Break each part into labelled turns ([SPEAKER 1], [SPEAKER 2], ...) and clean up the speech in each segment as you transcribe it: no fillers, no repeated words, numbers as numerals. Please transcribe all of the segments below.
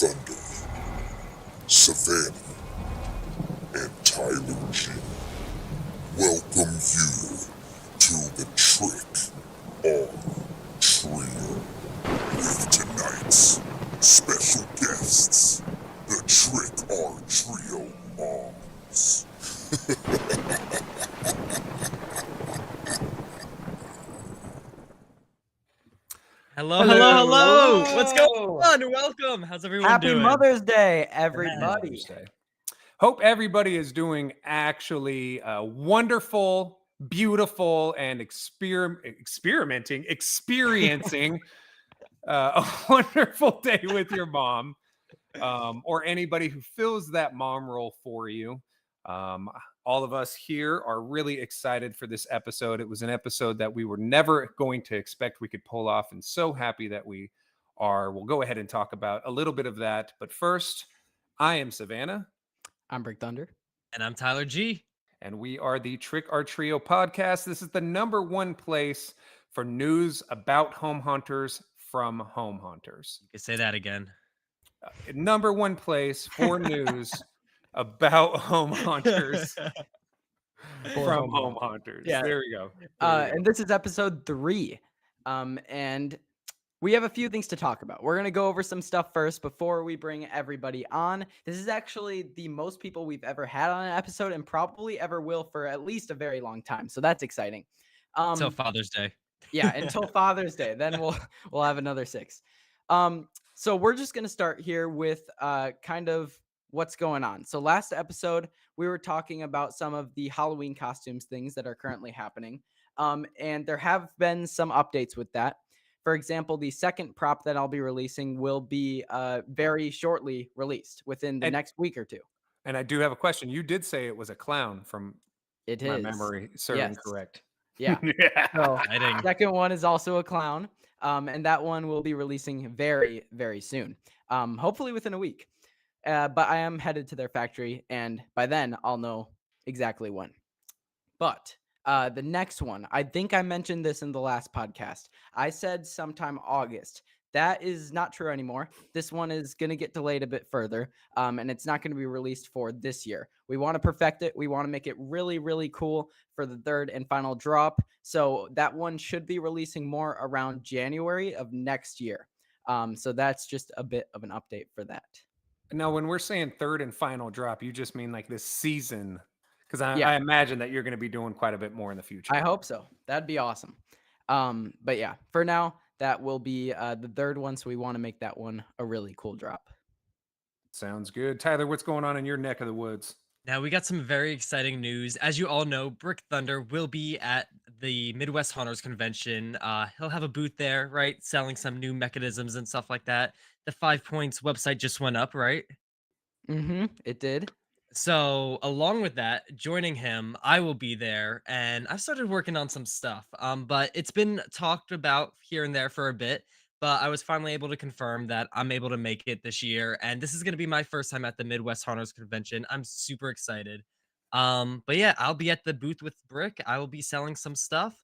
[SPEAKER 1] Thunder, Savannah, and Tyler G welcome you to the Trick or Trio with tonight's special guests, the Trick or Trio moms.
[SPEAKER 2] Hello. What's going on? Welcome. How's everyone doing?
[SPEAKER 3] Happy Mother's Day, everybody.
[SPEAKER 4] Hope everybody is doing actually wonderful, beautiful, and experiencing a wonderful day with your mom, or anybody who fills that mom role for you. All of us here are really excited for this episode. It was an episode that we were never going to expect we could pull off, and so happy that we are. We'll go ahead and talk about a little bit of that. But first, I am Savannah.
[SPEAKER 3] I'm Brick Thunder.
[SPEAKER 2] And I'm Tyler G.
[SPEAKER 4] And we are the Trick or Trio podcast. This is the #1 place for news about home hunters from home hunters.
[SPEAKER 2] You can say that again.
[SPEAKER 4] #1 place for news about home hunters from home hunters.
[SPEAKER 3] Yeah.
[SPEAKER 4] There we go.
[SPEAKER 3] And this is episode 3. And we have a few things to talk about. We're going to go over some stuff first before we bring everybody on. This is actually the most people we've ever had on an episode and probably ever will for at least a very long time. So that's exciting.
[SPEAKER 2] Until Father's Day.
[SPEAKER 3] Yeah, until Father's Day. Then we'll have another 6. So we're just going to start here with kind of what's going on. So last episode, we were talking about some of the Halloween costumes things that are currently happening. And there have been some updates with that. For example, the second prop that I'll be releasing will be very shortly released within the next week or 2.
[SPEAKER 4] And I do have a question. You did say it was a clown from my memory serving correct.
[SPEAKER 3] Yeah.
[SPEAKER 4] Yeah.
[SPEAKER 3] So second one is also a clown. And that one will be releasing very, very soon. Hopefully within a week. But I am headed to their factory, and by then I'll know exactly when. But the next one, I think I mentioned this in the last podcast. I said sometime August. That is not true anymore. This one is going to get delayed a bit further, and it's not going to be released for this year. We want to perfect it. We want to make it really, really cool for the third and final drop. So that one should be releasing more around January of next year. So that's just a bit of an update for that.
[SPEAKER 4] Now, when we're saying third and final drop, you just mean like this season? Because I imagine that you're going to be doing quite a bit more in the future.
[SPEAKER 3] I hope so. That'd be awesome. But yeah, for now, that will be the third one. So we want to make that one a really cool drop.
[SPEAKER 4] Sounds good. Tyler, what's going on in your neck of the woods?
[SPEAKER 2] Now, we got some very exciting news. As you all know, Brick Thunder will be at the Midwest Hunters Convention. He'll have a booth there, right? Selling some new mechanisms and stuff like that. The 5 Points website just went up, right?
[SPEAKER 3] Mm-hmm. It did.
[SPEAKER 2] So along with that, joining him, I will be there, and I've started working on some stuff. But it's been talked about here and there for a bit, but I was finally able to confirm that I'm able to make it this year, and this is going to be my first time at the Midwest Hunters Convention. I'm super excited. But yeah, I'll be at the booth with Brick. I will be selling some stuff.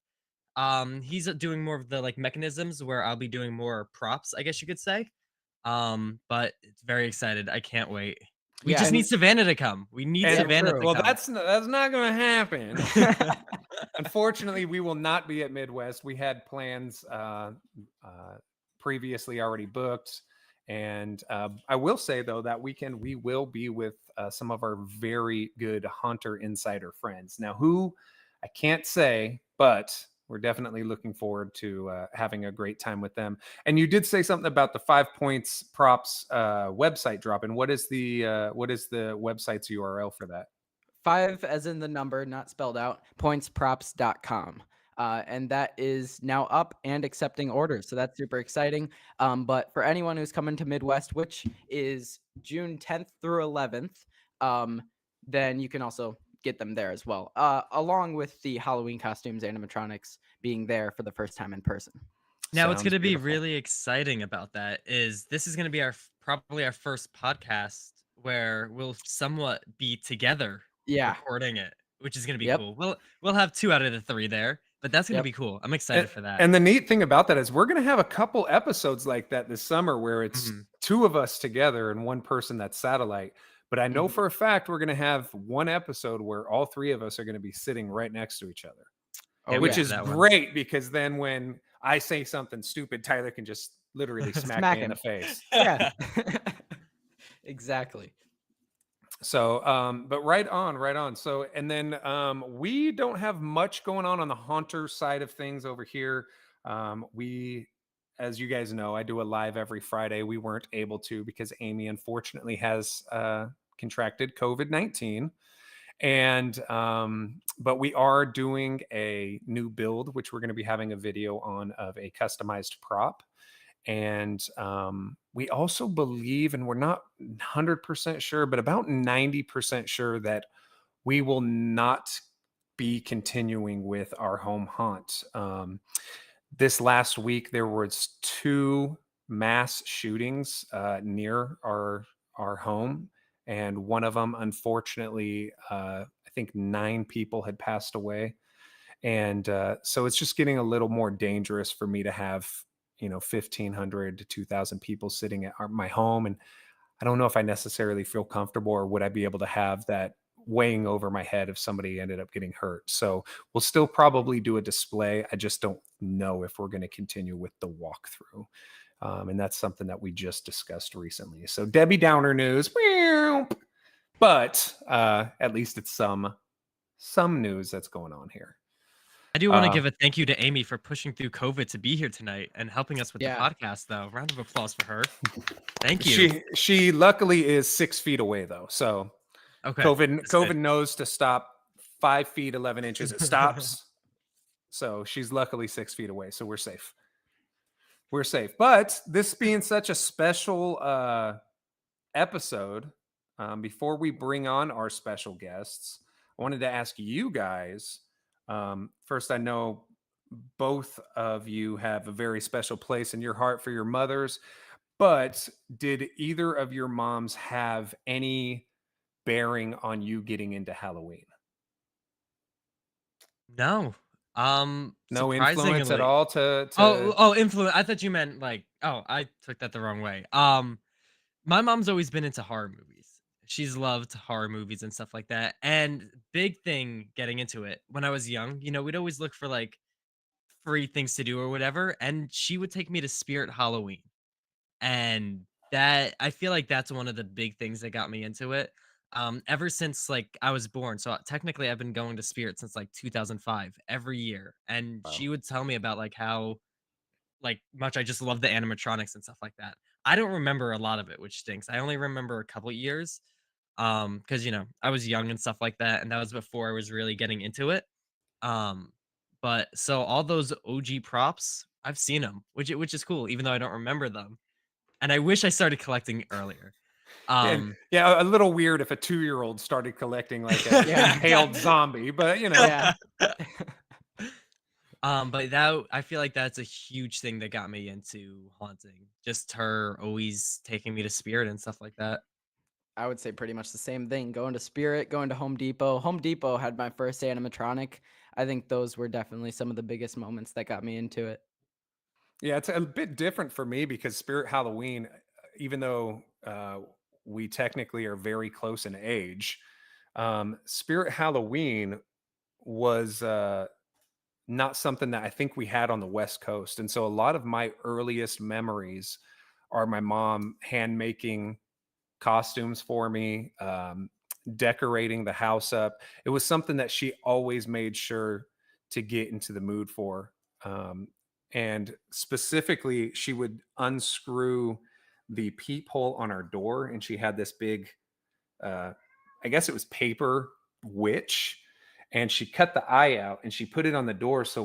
[SPEAKER 2] He's doing more of the like mechanisms, where I'll be doing more props, I guess you could say. But it's very excited. I can't wait. We just need Savannah to come. We need Savannah to come.
[SPEAKER 4] Well, that's not going to happen. Unfortunately, we will not be at Midwest. We had plans previously already booked. And I will say, though, that weekend we will be with some of our very good Hunter Insider friends. Now, who I can't say, but we're definitely looking forward to having a great time with them. And you did say something about the 5 Points props website drop. And what is the website's URL for that?
[SPEAKER 3] 5 as in the number, not spelled out, pointsprops.com. And that is now up and accepting orders. So that's super exciting. But for anyone who's coming to Midwest, which is June 10th through 11th, then you can also get them there as well, along with the Halloween costumes, animatronics being there for the first time in person.
[SPEAKER 2] Now, what's going to be really exciting about that is this is going to be probably our first podcast where we'll somewhat be together recording it, which is going to be cool. We'll have 2 out of the 3 there, but that's going to be cool. I'm excited for that.
[SPEAKER 4] And the neat thing about that is we're going to have a couple episodes like that this summer where it's 2 of us together and 1 person that's satellite. But I know for a fact we're going to have one episode where all 3 of us are going to be sitting right next to each other,
[SPEAKER 2] Can't
[SPEAKER 4] which
[SPEAKER 2] wait for
[SPEAKER 4] is
[SPEAKER 2] that one.
[SPEAKER 4] great because then when I say something stupid, Tyler can just literally smack me in
[SPEAKER 3] him.
[SPEAKER 4] the face.
[SPEAKER 3] Yeah. Exactly.
[SPEAKER 4] So, but right on. So, and then we don't have much going on the Haunter side of things over here. We, as you guys know, I do a live every Friday. We weren't able to because Amy unfortunately has contracted COVID-19. And but we are doing a new build, which we're going to be having a video on of a customized prop. And we also believe, and we're not 100% sure, but about 90% sure that we will not be continuing with our home haunt. This last week, there was 2 mass shootings near our home, and one of them, unfortunately, I think 9 people had passed away. And so it's just getting a little more dangerous for me to have 1,500 to 2,000 people sitting at my home, and I don't know if I necessarily feel comfortable, or would I be able to have that weighing over my head if somebody ended up getting hurt. So we'll still probably do a display. I just don't know if we're going to continue with the walkthrough. And that's something that we just discussed recently. So Debbie Downer news, but at least it's some news that's going on here.
[SPEAKER 2] I do want to give a thank you to Amy for pushing through COVID to be here tonight and helping us with the podcast, though. Round of applause for her. Thank you.
[SPEAKER 4] She luckily is 6 feet away, though. So
[SPEAKER 2] okay,
[SPEAKER 4] COVID knows to stop 5 feet 11 inches. It stops. So she's luckily 6 feet away. So we're safe. We're safe. But this being such a special episode, before we bring on our special guests, I wanted to ask you guys. First, I know both of you have a very special place in your heart for your mothers, but did either of your moms have any bearing on you getting into Halloween?
[SPEAKER 2] No.
[SPEAKER 4] No influence at
[SPEAKER 2] Surprisingly.
[SPEAKER 4] all to
[SPEAKER 2] Influence. I thought you meant like, I took that the wrong way. My mom's always been into horror movies. She's loved horror movies and stuff like that. And big thing getting into it when I was young, we'd always look for like free things to do or whatever. And she would take me to Spirit Halloween. And that I feel like that's one of the big things that got me into it. Ever since like I was born. So technically I've been going to Spirit since like 2005 every year. And
[SPEAKER 4] Wow.
[SPEAKER 2] she would tell me about like how like much I just love the animatronics and stuff like that. I don't remember a lot of it, which stinks. I only remember a couple years. Because I was young and stuff like that, and that was before I was really getting into it. But so all those OG props, I've seen them, which is cool, even though I don't remember them. And I wish I started collecting earlier.
[SPEAKER 4] Yeah, a little weird if a 2-year-old started collecting like a impaled zombie, but
[SPEAKER 3] Yeah.
[SPEAKER 2] But that I feel like that's a huge thing that got me into haunting. Just her always taking me to Spirit and stuff like that.
[SPEAKER 3] I would say pretty much the same thing. Going to Spirit, going to Home Depot. Home Depot had my first animatronic. I think those were definitely some of the biggest moments that got me into it.
[SPEAKER 4] Yeah, it's a bit different for me because Spirit Halloween, even though we technically are very close in age, Spirit Halloween was not something that I think we had on the West Coast. And so a lot of my earliest memories are my mom hand making costumes for me, decorating the house up. It was something that she always made sure to get into the mood for. And specifically, she would unscrew the peephole on our door, and she had this big, I guess it was paper witch, and she cut the eye out and she put it on the door. So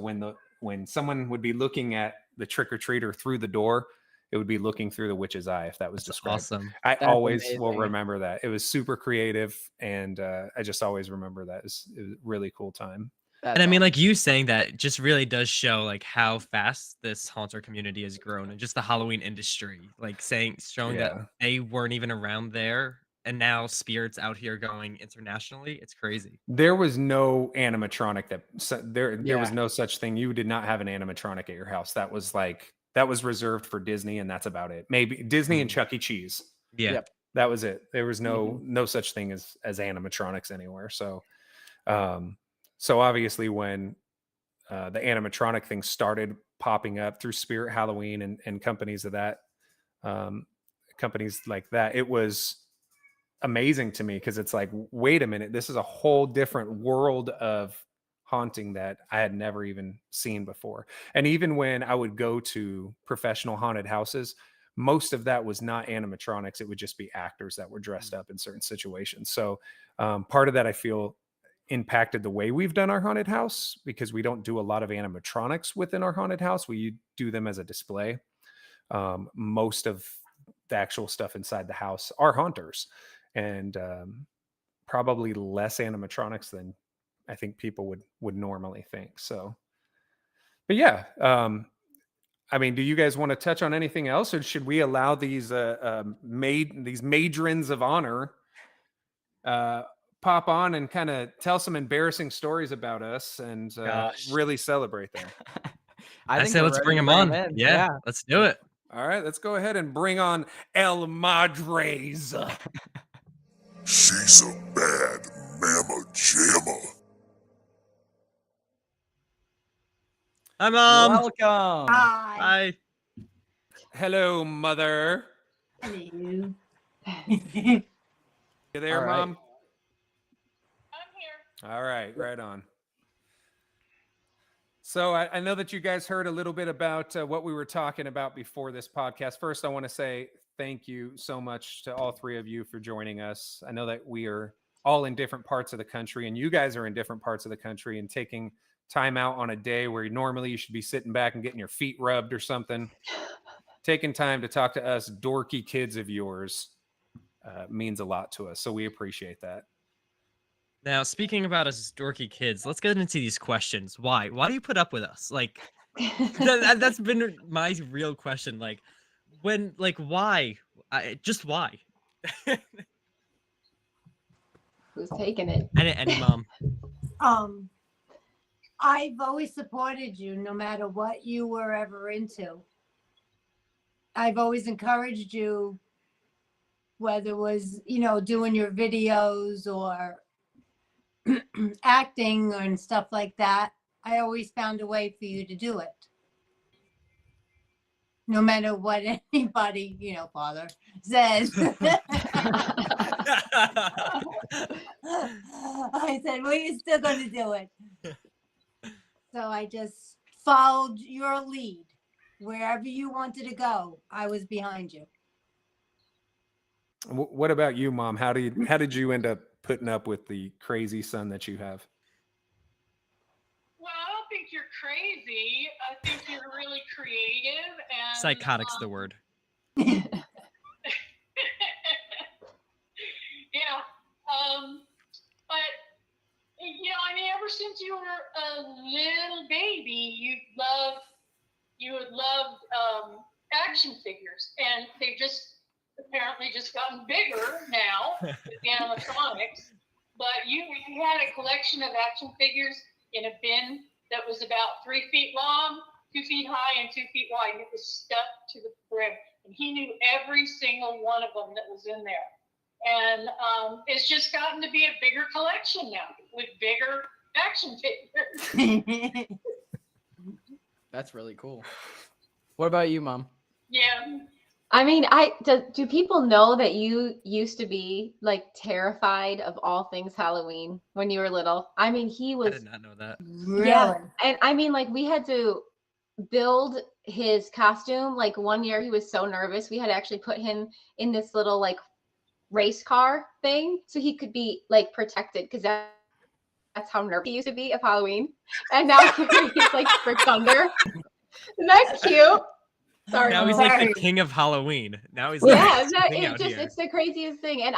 [SPEAKER 4] when someone would be looking at the trick or treater through the door, it would be looking through the witch's eye if that was
[SPEAKER 2] That's
[SPEAKER 4] described.
[SPEAKER 2] awesome.
[SPEAKER 4] I
[SPEAKER 3] That's
[SPEAKER 4] always will
[SPEAKER 3] amazing.
[SPEAKER 4] remember that. It was super creative, and I just always remember that. It was a really cool time.
[SPEAKER 3] That's
[SPEAKER 2] And I mean,
[SPEAKER 3] awesome.
[SPEAKER 2] like you saying that just really does show like how fast this haunter community has grown and just the Halloween industry, like showing that
[SPEAKER 4] Yeah.
[SPEAKER 2] they weren't even around there. And now Spirit's out here going internationally. It's crazy.
[SPEAKER 4] There was no animatronic there was
[SPEAKER 3] Yeah.
[SPEAKER 4] no such thing. You did not have an animatronic at your house. That was like that was reserved for Disney, and that's about it. Maybe Disney and Chuck E. Cheese.
[SPEAKER 2] Yeah.
[SPEAKER 3] Yep.
[SPEAKER 4] That was it. There was no such thing as animatronics anywhere. So so obviously when the animatronic thing started popping up through Spirit Halloween and companies of that, companies like that, it was amazing to me, because it's like, wait a minute, this is a whole different world of haunting that I had never even seen before. And even when I would go to professional haunted houses, most of that was not animatronics. It would just be actors that were dressed up in certain situations. So part of that, I feel, impacted the way we've done our haunted house, because we don't do a lot of animatronics within our haunted house. We do them as a display. Most of the actual stuff inside the house are haunters, and probably less animatronics than I think people would normally think. So, but yeah, I mean, do you guys want to touch on anything else, or should we allow these these matrons of honor pop on and kind of tell some embarrassing stories about us and
[SPEAKER 2] Gosh.
[SPEAKER 4] really celebrate them?
[SPEAKER 2] I
[SPEAKER 3] think
[SPEAKER 2] say
[SPEAKER 3] we're
[SPEAKER 2] let's
[SPEAKER 3] ready
[SPEAKER 2] bring
[SPEAKER 3] to
[SPEAKER 2] him
[SPEAKER 3] bring
[SPEAKER 2] on.
[SPEAKER 3] 'em in.
[SPEAKER 2] Yeah, let's do it.
[SPEAKER 4] All right, let's go ahead and bring on El Madres.
[SPEAKER 1] She's a bad mamma jamma.
[SPEAKER 2] Hi, Mom.
[SPEAKER 3] Welcome.
[SPEAKER 5] Hi.
[SPEAKER 2] Hi.
[SPEAKER 4] Hello, mother.
[SPEAKER 5] Hello.
[SPEAKER 4] You there,
[SPEAKER 3] All right.
[SPEAKER 4] Mom? I'm here. All right, right on. So I know that you guys heard a little bit about what we were talking about before this podcast. First, I want to say thank you so much to all three of you for joining us. I know that we are all in different parts of the country, and you guys are in different parts of the country, and taking time out on a day where normally you should be sitting back and getting your feet rubbed or something. Taking time to talk to us dorky kids of yours means a lot to us. So we appreciate that.
[SPEAKER 2] Now, speaking about us dorky kids, let's get into these questions. Why? Why do you put up with us? Like, that's been my real question. Like, why? Just why?
[SPEAKER 6] Who's taking it?
[SPEAKER 2] Any mom.
[SPEAKER 5] I've always supported you no matter what you were ever into. I've always encouraged you, whether it was, doing your videos or acting and stuff like that. I always found a way for you to do it. No matter what anybody, Father says. I said, well, you're still going to do it. So I just followed your lead. Wherever you wanted to go, I was behind you.
[SPEAKER 4] What about you, Mom? How did you end up putting up with the crazy son that you have?
[SPEAKER 7] Well, I don't think you're crazy. I think you're really creative and
[SPEAKER 2] Psychotic's the word.
[SPEAKER 7] yeah. But ever since you were a little baby, you had loved action figures, and they've apparently just gotten bigger now with the animatronics. But you had a collection of action figures in a bin that was about 3 feet long, 2 feet high, and 2 feet wide, and it was stuck to the brim. And he knew every single one of them that was in there. And it's just gotten to be a bigger collection now with bigger action figures.
[SPEAKER 3] That's really cool. What about you, Mom?
[SPEAKER 7] Yeah.
[SPEAKER 6] I mean, do people know that you used to be like terrified of all things Halloween when you were little? I mean,
[SPEAKER 2] I did not know that.
[SPEAKER 5] Really?
[SPEAKER 6] Yeah. And I mean, like, we had to build his costume. Like, one year he was so nervous, we had to actually put him in this little like race car thing so he could be like protected, because that's how nervous he used to be of Halloween. And now he's like for thunder. Isn't that cute? Sorry.
[SPEAKER 2] Now he's
[SPEAKER 6] Mom.
[SPEAKER 2] like the king of Halloween. Now he's like
[SPEAKER 6] Yeah,
[SPEAKER 2] king out here.
[SPEAKER 6] it's the craziest thing. And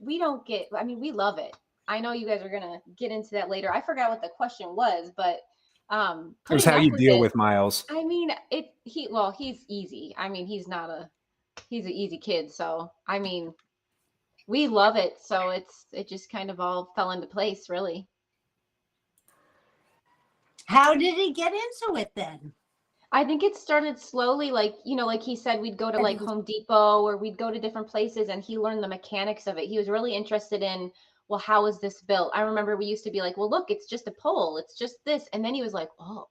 [SPEAKER 6] we love it. I know you guys are gonna get into that later. I forgot what the question was, but
[SPEAKER 4] Here's
[SPEAKER 6] putting
[SPEAKER 4] how
[SPEAKER 6] up
[SPEAKER 4] you
[SPEAKER 6] with
[SPEAKER 4] deal
[SPEAKER 6] it,
[SPEAKER 4] with Miles.
[SPEAKER 6] I mean, he's easy. I mean, he's an easy kid. So I mean, we love it. So it just kind of all fell into place, really.
[SPEAKER 5] How did he get into it then?
[SPEAKER 6] I think it started slowly, like, like he said, we'd go to like Home Depot or we'd go to different places and he learned the mechanics of it. He was really interested in, well, how is this built? I remember we used to be like, well, look, it's just a pole. It's just this. And then he was like, oh,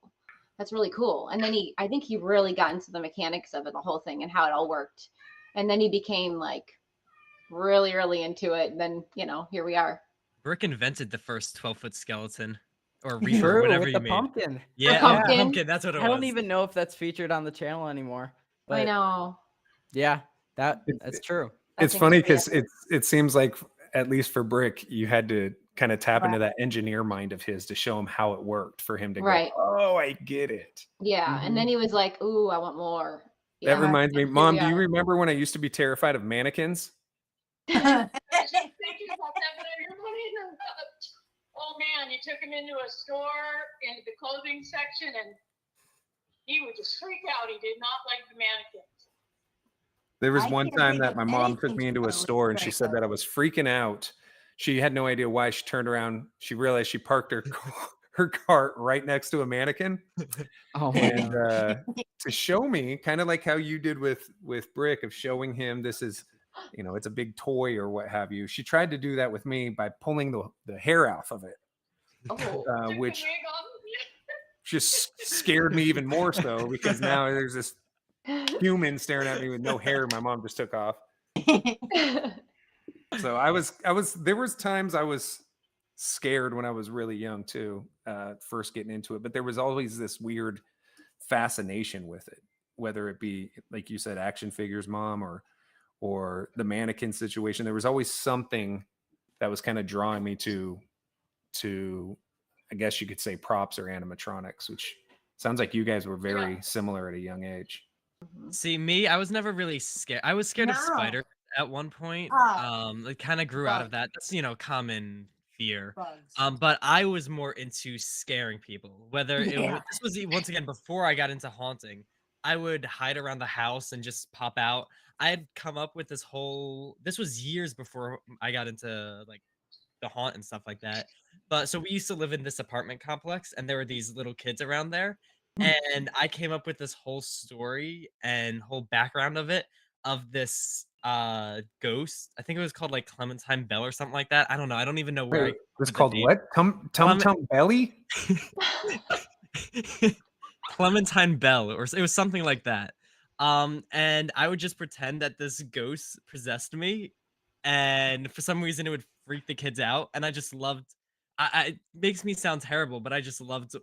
[SPEAKER 6] that's really cool. And then I think he really got into the mechanics of it, the whole thing and how it all worked. And then he became like really, really into it. And then, here we are.
[SPEAKER 2] Brick invented the first 12-foot skeleton or reaper,
[SPEAKER 3] True,
[SPEAKER 2] whatever
[SPEAKER 3] with
[SPEAKER 2] you
[SPEAKER 3] the
[SPEAKER 2] made.
[SPEAKER 3] pumpkin.
[SPEAKER 2] Yeah,
[SPEAKER 6] pumpkin.
[SPEAKER 2] pumpkin. That's what it was.
[SPEAKER 3] I don't even know if that's featured on the channel anymore.
[SPEAKER 6] I
[SPEAKER 3] But
[SPEAKER 6] know.
[SPEAKER 3] yeah, that's true.
[SPEAKER 4] It's
[SPEAKER 6] That's
[SPEAKER 4] funny
[SPEAKER 6] hilarious.
[SPEAKER 4] because it seems like, at least for Brick, you had to kind of tap into that engineer mind of his to show him how it worked for him to
[SPEAKER 6] Right.
[SPEAKER 4] go, oh, I get it.
[SPEAKER 6] Yeah. And then he was like, ooh, I want more.
[SPEAKER 4] That
[SPEAKER 6] Yeah.
[SPEAKER 4] reminds me,
[SPEAKER 6] Here
[SPEAKER 4] Mom,
[SPEAKER 6] we
[SPEAKER 4] do you
[SPEAKER 6] are.
[SPEAKER 4] remember when I used to be terrified of mannequins?
[SPEAKER 7] I was just thinking about that, but I didn't want to interrupt. Oh man, you took him into a store, into the clothing section, and he would just freak out. He did not like the mannequins.
[SPEAKER 4] There was
[SPEAKER 5] I
[SPEAKER 4] one
[SPEAKER 5] can't
[SPEAKER 4] time
[SPEAKER 5] think
[SPEAKER 4] that
[SPEAKER 5] of
[SPEAKER 4] my mom took
[SPEAKER 5] anything
[SPEAKER 4] me into
[SPEAKER 5] I
[SPEAKER 4] a
[SPEAKER 5] was
[SPEAKER 4] store and she
[SPEAKER 5] afraid
[SPEAKER 4] said that I
[SPEAKER 5] of.
[SPEAKER 4] was freaking out. She had no idea why. She turned around. She realized she parked her cart right next to a mannequin.
[SPEAKER 3] Oh my
[SPEAKER 4] And
[SPEAKER 3] god.
[SPEAKER 4] to show me, kind of like how you did with Brick, of showing him this is, it's a big toy or what have you. She tried to do that with me by pulling the hair off of it,
[SPEAKER 6] Oh.
[SPEAKER 7] Took the
[SPEAKER 4] which
[SPEAKER 7] wig off.
[SPEAKER 4] just scared me even more so, because now there's this human staring at me with no hair my mom just took off. So there was times I was scared when I was really young too, first getting into it, but there was always this weird fascination with it, whether it be, like you said, action figures, Mom, or the mannequin situation. There was always something that was kind of drawing me to I guess you could say props or animatronics, which sounds like you guys were very similar at a young age.
[SPEAKER 2] See, me, I was never really scared. I was scared of
[SPEAKER 5] No.
[SPEAKER 2] spiders at one point.
[SPEAKER 5] Oh.
[SPEAKER 2] It kind of grew out of
[SPEAKER 5] Bugs.
[SPEAKER 2] that. That's, common fear.
[SPEAKER 5] Bugs.
[SPEAKER 2] But I was more into scaring people. Whether
[SPEAKER 5] Yeah.
[SPEAKER 2] this was once again before I got into haunting, I would hide around the house and just pop out. I had come up with this was years before I got into like the haunt and stuff like that. But so we used to live in this apartment complex and there were these little kids around there. And I came up with this whole story and whole background of it, of this ghost. I think it was called like Clementine Bell or something like that. I don't know. I don't even know where
[SPEAKER 4] Wait,
[SPEAKER 2] I
[SPEAKER 4] it was
[SPEAKER 2] the
[SPEAKER 4] called
[SPEAKER 2] name.
[SPEAKER 4] what? Tum Belly?
[SPEAKER 2] Clementine Bell, or it was something like that. And I would just pretend that this ghost possessed me, and for some reason it would freak the kids out, and I just loved. It makes me sound terrible, but I just loved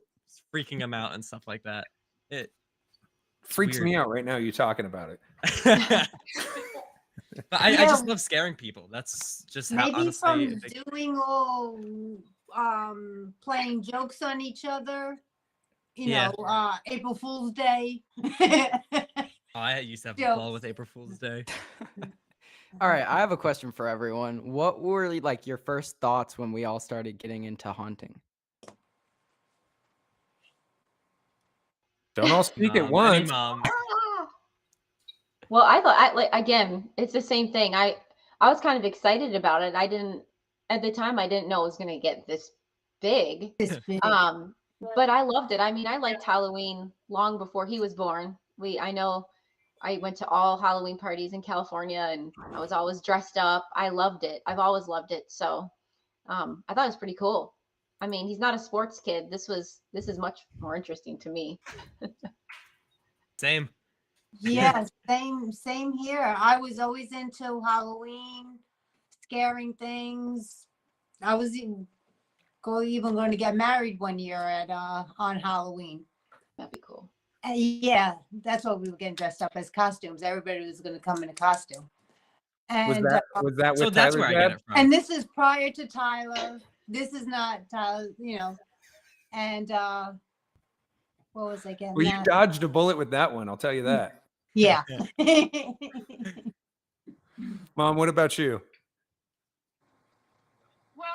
[SPEAKER 2] freaking them out and stuff like that. It
[SPEAKER 4] Freaks
[SPEAKER 2] weird.
[SPEAKER 4] me out right now, you talking about it.
[SPEAKER 2] But I
[SPEAKER 5] Yeah.
[SPEAKER 2] just love scaring people. That's just how,
[SPEAKER 5] Maybe
[SPEAKER 2] honestly.
[SPEAKER 5] from doing all playing jokes on each other.
[SPEAKER 2] Yeah.
[SPEAKER 5] April Fool's Day.
[SPEAKER 2] Oh, I used to have a
[SPEAKER 5] Jokes.
[SPEAKER 2] ball with April Fool's Day.
[SPEAKER 3] All right, I have a question for everyone. What were like your first thoughts when we all started getting into haunting?
[SPEAKER 4] Don't all speak at
[SPEAKER 2] Any
[SPEAKER 4] once.
[SPEAKER 2] mom.
[SPEAKER 6] Well, I thought again, it's the same thing. I was kind of excited about it. At the time I didn't know it was going to get this big.
[SPEAKER 5] This big.
[SPEAKER 6] But I loved it. I mean, I liked Halloween long before he was born. I know I went to all Halloween parties in California and I was always dressed up. I loved it. I've always loved it. So, I thought it was pretty cool. I mean, he's not a sports kid. This is much more interesting to me.
[SPEAKER 2] Same.
[SPEAKER 5] Yeah, same here. I was always into Halloween, scaring things. I was even going to get married one year on Halloween.
[SPEAKER 6] That'd be cool.
[SPEAKER 5] Yeah, that's what we were getting dressed up as costumes. Everybody was going to come in a costume.
[SPEAKER 4] Was
[SPEAKER 5] And
[SPEAKER 4] that with
[SPEAKER 2] So that's
[SPEAKER 4] Tyler's
[SPEAKER 2] where I
[SPEAKER 4] dad?
[SPEAKER 2] get it from.
[SPEAKER 5] and this is prior to Tyler. This is not Tyler, And what was I getting?
[SPEAKER 4] Well, you
[SPEAKER 5] at?
[SPEAKER 4] dodged a bullet with that one, I'll tell you that.
[SPEAKER 5] Yeah.
[SPEAKER 4] Mom, what about you?
[SPEAKER 7] Well,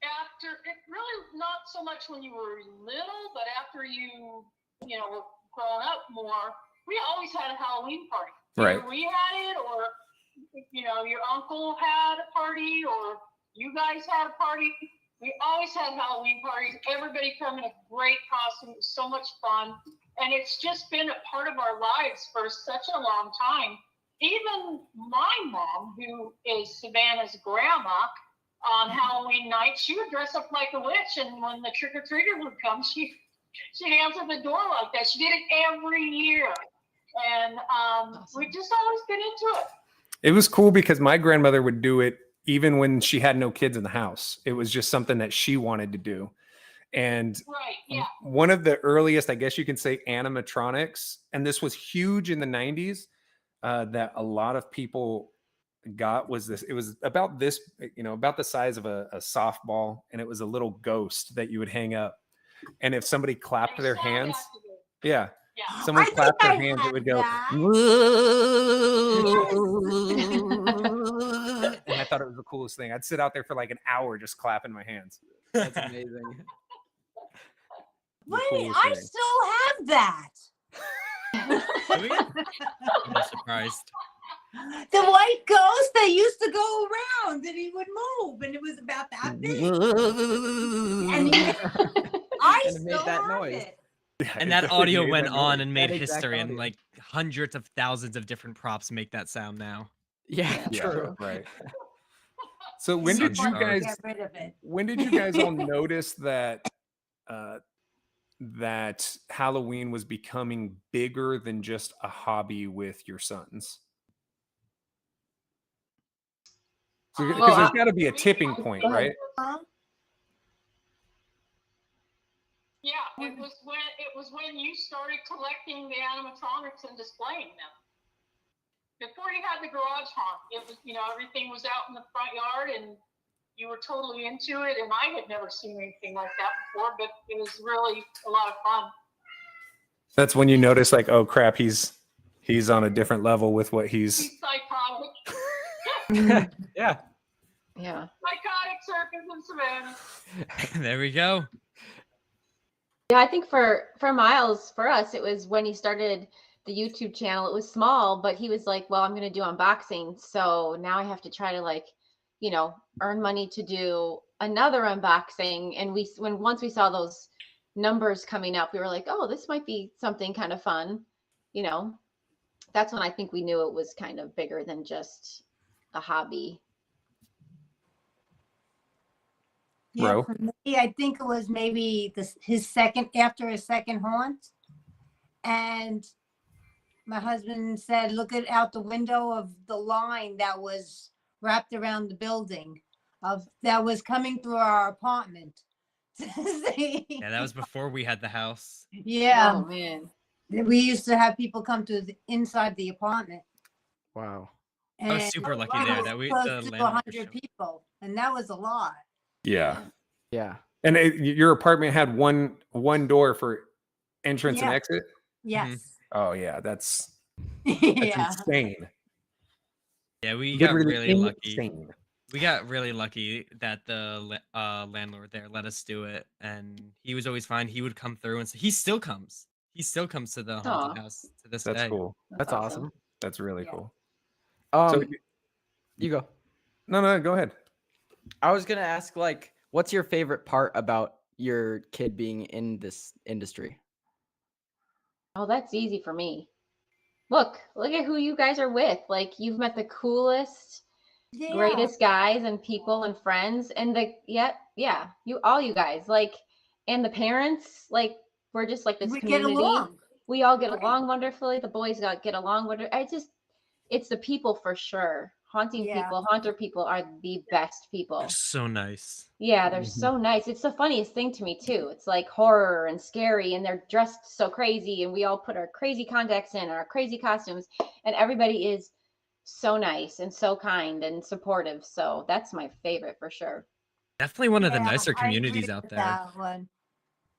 [SPEAKER 7] after it really not so much when you were little, but after you were grown up more, we always had a Halloween party.
[SPEAKER 4] Right.
[SPEAKER 7] Either we had it, or your uncle had a party, or you guys had a party. We always had Halloween parties. Everybody come in a great costume. It was so much fun. And it's just been a part of our lives for such a long time. Even my mom, who is Savannah's grandma, on Halloween night, she would dress up like a witch. And when the trick-or-treaters would come, she'd answer the door like that. She did it every year. And we've just always been into it.
[SPEAKER 4] It was cool because my grandmother would do it even when she had no kids in the house. It was just something that she wanted to do. And
[SPEAKER 7] Right, yeah.
[SPEAKER 4] one of the earliest, I guess you can say, animatronics, and this was huge in the 90s, that a lot of people got was this. It was about this, about the size of a softball, and it was a little ghost that you would hang up. And if somebody clapped their hands,
[SPEAKER 7] Yeah.
[SPEAKER 4] someone
[SPEAKER 5] I
[SPEAKER 4] clapped
[SPEAKER 5] think
[SPEAKER 4] their
[SPEAKER 5] I
[SPEAKER 4] hands, it
[SPEAKER 5] had
[SPEAKER 4] would go,
[SPEAKER 5] that.
[SPEAKER 4] and I thought it was the coolest thing. I'd sit out there for like an hour just clapping my hands.
[SPEAKER 3] That's amazing.
[SPEAKER 5] Wait,
[SPEAKER 4] coolest
[SPEAKER 5] I
[SPEAKER 4] thing.
[SPEAKER 5] still have that.
[SPEAKER 2] Really? I'm not surprised.
[SPEAKER 5] The white ghost that used to go around and he would move and it was about that big. And I
[SPEAKER 3] And it made
[SPEAKER 5] still
[SPEAKER 3] that
[SPEAKER 5] have
[SPEAKER 3] noise.
[SPEAKER 5] it.
[SPEAKER 2] And that audio
[SPEAKER 4] made
[SPEAKER 2] went
[SPEAKER 4] that
[SPEAKER 2] on
[SPEAKER 4] noise.
[SPEAKER 2] and made
[SPEAKER 3] That exact
[SPEAKER 2] history, and
[SPEAKER 3] audio.
[SPEAKER 2] like hundreds of thousands of different props make that sound now.
[SPEAKER 3] Yeah,
[SPEAKER 4] Yeah,
[SPEAKER 3] true.
[SPEAKER 4] right. So when
[SPEAKER 2] Sun
[SPEAKER 4] did you
[SPEAKER 2] stars.
[SPEAKER 4] guys
[SPEAKER 5] Get rid of it.
[SPEAKER 4] when did you guys all notice that that Halloween was becoming bigger than just a hobby with your sons? Because
[SPEAKER 6] Well,
[SPEAKER 4] there's got to be a tipping point,
[SPEAKER 6] Go ahead.
[SPEAKER 4] right?
[SPEAKER 5] Huh?
[SPEAKER 7] Yeah, it was when you started collecting the animatronics and displaying them. Before you had the garage haunt, it was, everything was out in the front yard and you were totally into it. And I had never seen anything like that before, but it was really a lot of fun.
[SPEAKER 4] That's when you notice, like, oh crap, he's on a different level with what he's.
[SPEAKER 7] He's psychotic.
[SPEAKER 3] Yeah.
[SPEAKER 6] Yeah.
[SPEAKER 7] Psychotic circus in Savannah.
[SPEAKER 2] There we go.
[SPEAKER 6] Yeah, I think for Miles, for us, it was when he started the YouTube channel. It was small, but he was like, well, I'm going to do unboxing. So now I have to try to earn money to do another unboxing. And once we saw those numbers coming up, we were like, oh, this might be something kind of fun. That's when I think we knew it was kind of bigger than just a hobby.
[SPEAKER 5] Yeah,
[SPEAKER 4] Bro.
[SPEAKER 5] for me, I think it was maybe his second haunt. And my husband said, look out the window of the line that was wrapped around the building that was coming through our apartment.
[SPEAKER 2] Yeah, that was before we had the house.
[SPEAKER 5] Yeah.
[SPEAKER 6] Oh man.
[SPEAKER 5] We used to have people come to inside the apartment.
[SPEAKER 3] Wow.
[SPEAKER 2] I was
[SPEAKER 5] And
[SPEAKER 2] super lucky
[SPEAKER 5] it
[SPEAKER 2] there
[SPEAKER 5] was
[SPEAKER 2] that
[SPEAKER 5] close
[SPEAKER 2] the
[SPEAKER 5] to
[SPEAKER 2] landlord was
[SPEAKER 5] 100
[SPEAKER 2] showing.
[SPEAKER 5] people. And that was a lot.
[SPEAKER 4] Yeah.
[SPEAKER 3] Yeah.
[SPEAKER 4] And your apartment had one door for entrance and
[SPEAKER 5] Yeah.
[SPEAKER 4] exit.
[SPEAKER 5] Yes.
[SPEAKER 4] Oh yeah, that's
[SPEAKER 5] Yeah.
[SPEAKER 4] insane.
[SPEAKER 2] Yeah, we got
[SPEAKER 4] Literally
[SPEAKER 2] really lucky.
[SPEAKER 4] insane.
[SPEAKER 2] We got really lucky that the landlord there let us do it, and he was always fine. He would come through, and he still comes. He still comes to the haunted
[SPEAKER 6] Aw.
[SPEAKER 2] house to this
[SPEAKER 4] That's
[SPEAKER 2] day.
[SPEAKER 4] cool.
[SPEAKER 3] That's awesome.
[SPEAKER 4] That's really
[SPEAKER 5] Yeah.
[SPEAKER 4] cool.
[SPEAKER 3] So
[SPEAKER 4] So
[SPEAKER 3] you go.
[SPEAKER 4] no, go ahead.
[SPEAKER 3] I was gonna ask, what's your favorite part about your kid being in this industry?
[SPEAKER 6] Oh, that's easy for me. Look at who you guys are with. Like, you've met the coolest,
[SPEAKER 5] Yeah.
[SPEAKER 6] greatest guys and people and friends, and you guys, and the parents, we're just like this
[SPEAKER 5] We get
[SPEAKER 6] community.
[SPEAKER 5] along.
[SPEAKER 6] We all get
[SPEAKER 5] Right.
[SPEAKER 6] along wonderfully. The boys get along wonderfully. It's the people for sure. Haunter people are the best people.
[SPEAKER 2] They're so nice.
[SPEAKER 6] Yeah, they're
[SPEAKER 4] Mhm.
[SPEAKER 6] so nice. It's the funniest thing to me too. It's like horror and scary, and they're dressed so crazy, and we all put our crazy contacts in, our crazy costumes, and everybody is so nice and so kind and supportive. So that's my favorite for sure.
[SPEAKER 2] Definitely one of the
[SPEAKER 5] Yeah,
[SPEAKER 2] nicer
[SPEAKER 5] I agree
[SPEAKER 2] communities out
[SPEAKER 5] with
[SPEAKER 2] there.
[SPEAKER 5] That one.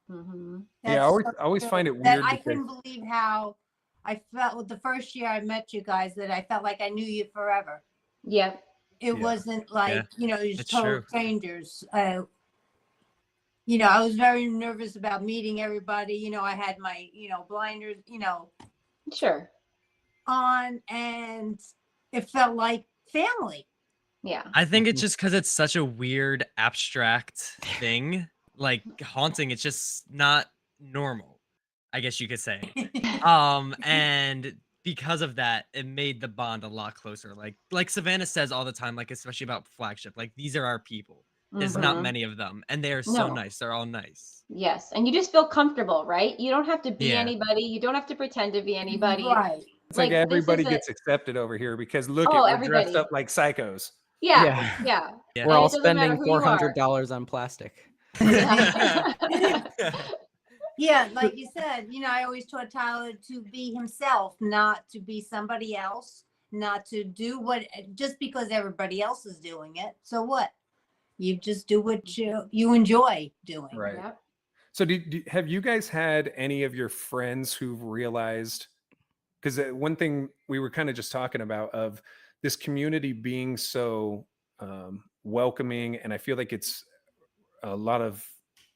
[SPEAKER 6] Hmm.
[SPEAKER 4] Yeah, I always
[SPEAKER 5] good.
[SPEAKER 4] find it
[SPEAKER 5] That
[SPEAKER 4] weird
[SPEAKER 5] I
[SPEAKER 4] because-
[SPEAKER 5] couldn't believe how I felt with the first year I met you guys, that I felt like I knew you forever.
[SPEAKER 6] Yep.
[SPEAKER 5] It
[SPEAKER 4] Yeah.
[SPEAKER 5] wasn't like, you're
[SPEAKER 2] it's
[SPEAKER 5] total
[SPEAKER 2] true.
[SPEAKER 5] strangers. I was very nervous about meeting everybody. I had my, blinders,
[SPEAKER 6] Sure.
[SPEAKER 5] on, and it felt like family.
[SPEAKER 6] Yeah.
[SPEAKER 2] I think it's just because it's such a weird, abstract thing. Like haunting, it's just not normal, I guess you could say. And because of that, it made the bond a lot closer. Like Savannah says all the time, like especially about Flagship, like these are our people. There's not
[SPEAKER 6] Mhm.
[SPEAKER 2] many of them, and they are so
[SPEAKER 6] No.
[SPEAKER 2] nice. They're all nice.
[SPEAKER 6] Yes, and you just feel comfortable, right? You don't have to be
[SPEAKER 2] Yeah.
[SPEAKER 6] anybody. You don't have to pretend to be anybody.
[SPEAKER 5] Right.
[SPEAKER 4] It's like
[SPEAKER 6] Like, this
[SPEAKER 4] everybody
[SPEAKER 6] is a
[SPEAKER 4] gets accepted over here because look
[SPEAKER 6] Oh,
[SPEAKER 4] at we're dressed
[SPEAKER 6] everybody.
[SPEAKER 4] up like psychos.
[SPEAKER 6] Yeah,
[SPEAKER 3] Yeah.
[SPEAKER 6] yeah.
[SPEAKER 2] Yeah.
[SPEAKER 3] We're
[SPEAKER 6] And
[SPEAKER 3] all
[SPEAKER 6] it doesn't matter
[SPEAKER 3] spending
[SPEAKER 6] who you are.
[SPEAKER 3] $400 on plastic.
[SPEAKER 6] Yeah.
[SPEAKER 5] Yeah, like you said, I always taught Tyler to be himself, not to be somebody else, not to do what just because everybody else is doing it. So what? You just do what you enjoy doing.
[SPEAKER 4] Right.
[SPEAKER 6] Yep.
[SPEAKER 4] So have you guys had any of your friends who've realized, because one thing we were kind of just talking about of this community being so welcoming, and I feel like it's a lot of,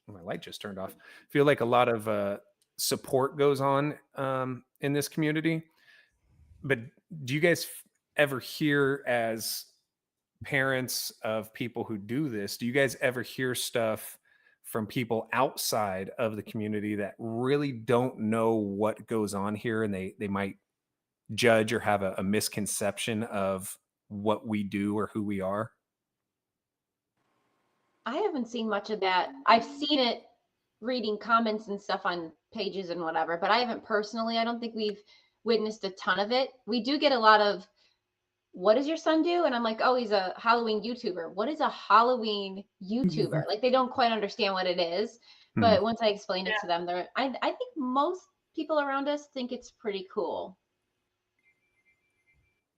[SPEAKER 4] my light just turned off. I feel like a lot of support goes on in this community. But do you guys ever hear, as parents of people who do this, do you guys ever hear stuff from people outside of the community that really don't know what goes on here, and they might judge or have a misconception of what we do or who we are?
[SPEAKER 6] I haven't seen much of that. I've seen it reading comments and stuff on pages and whatever, but I haven't personally. I don't think we've witnessed a ton of it. We do get a lot of, what does your son do? And I'm like, oh, he's a Halloween YouTuber. What is a Halloween YouTuber? Like, they don't quite understand what it is. But once I explained it to them, I think most people around us think it's pretty cool.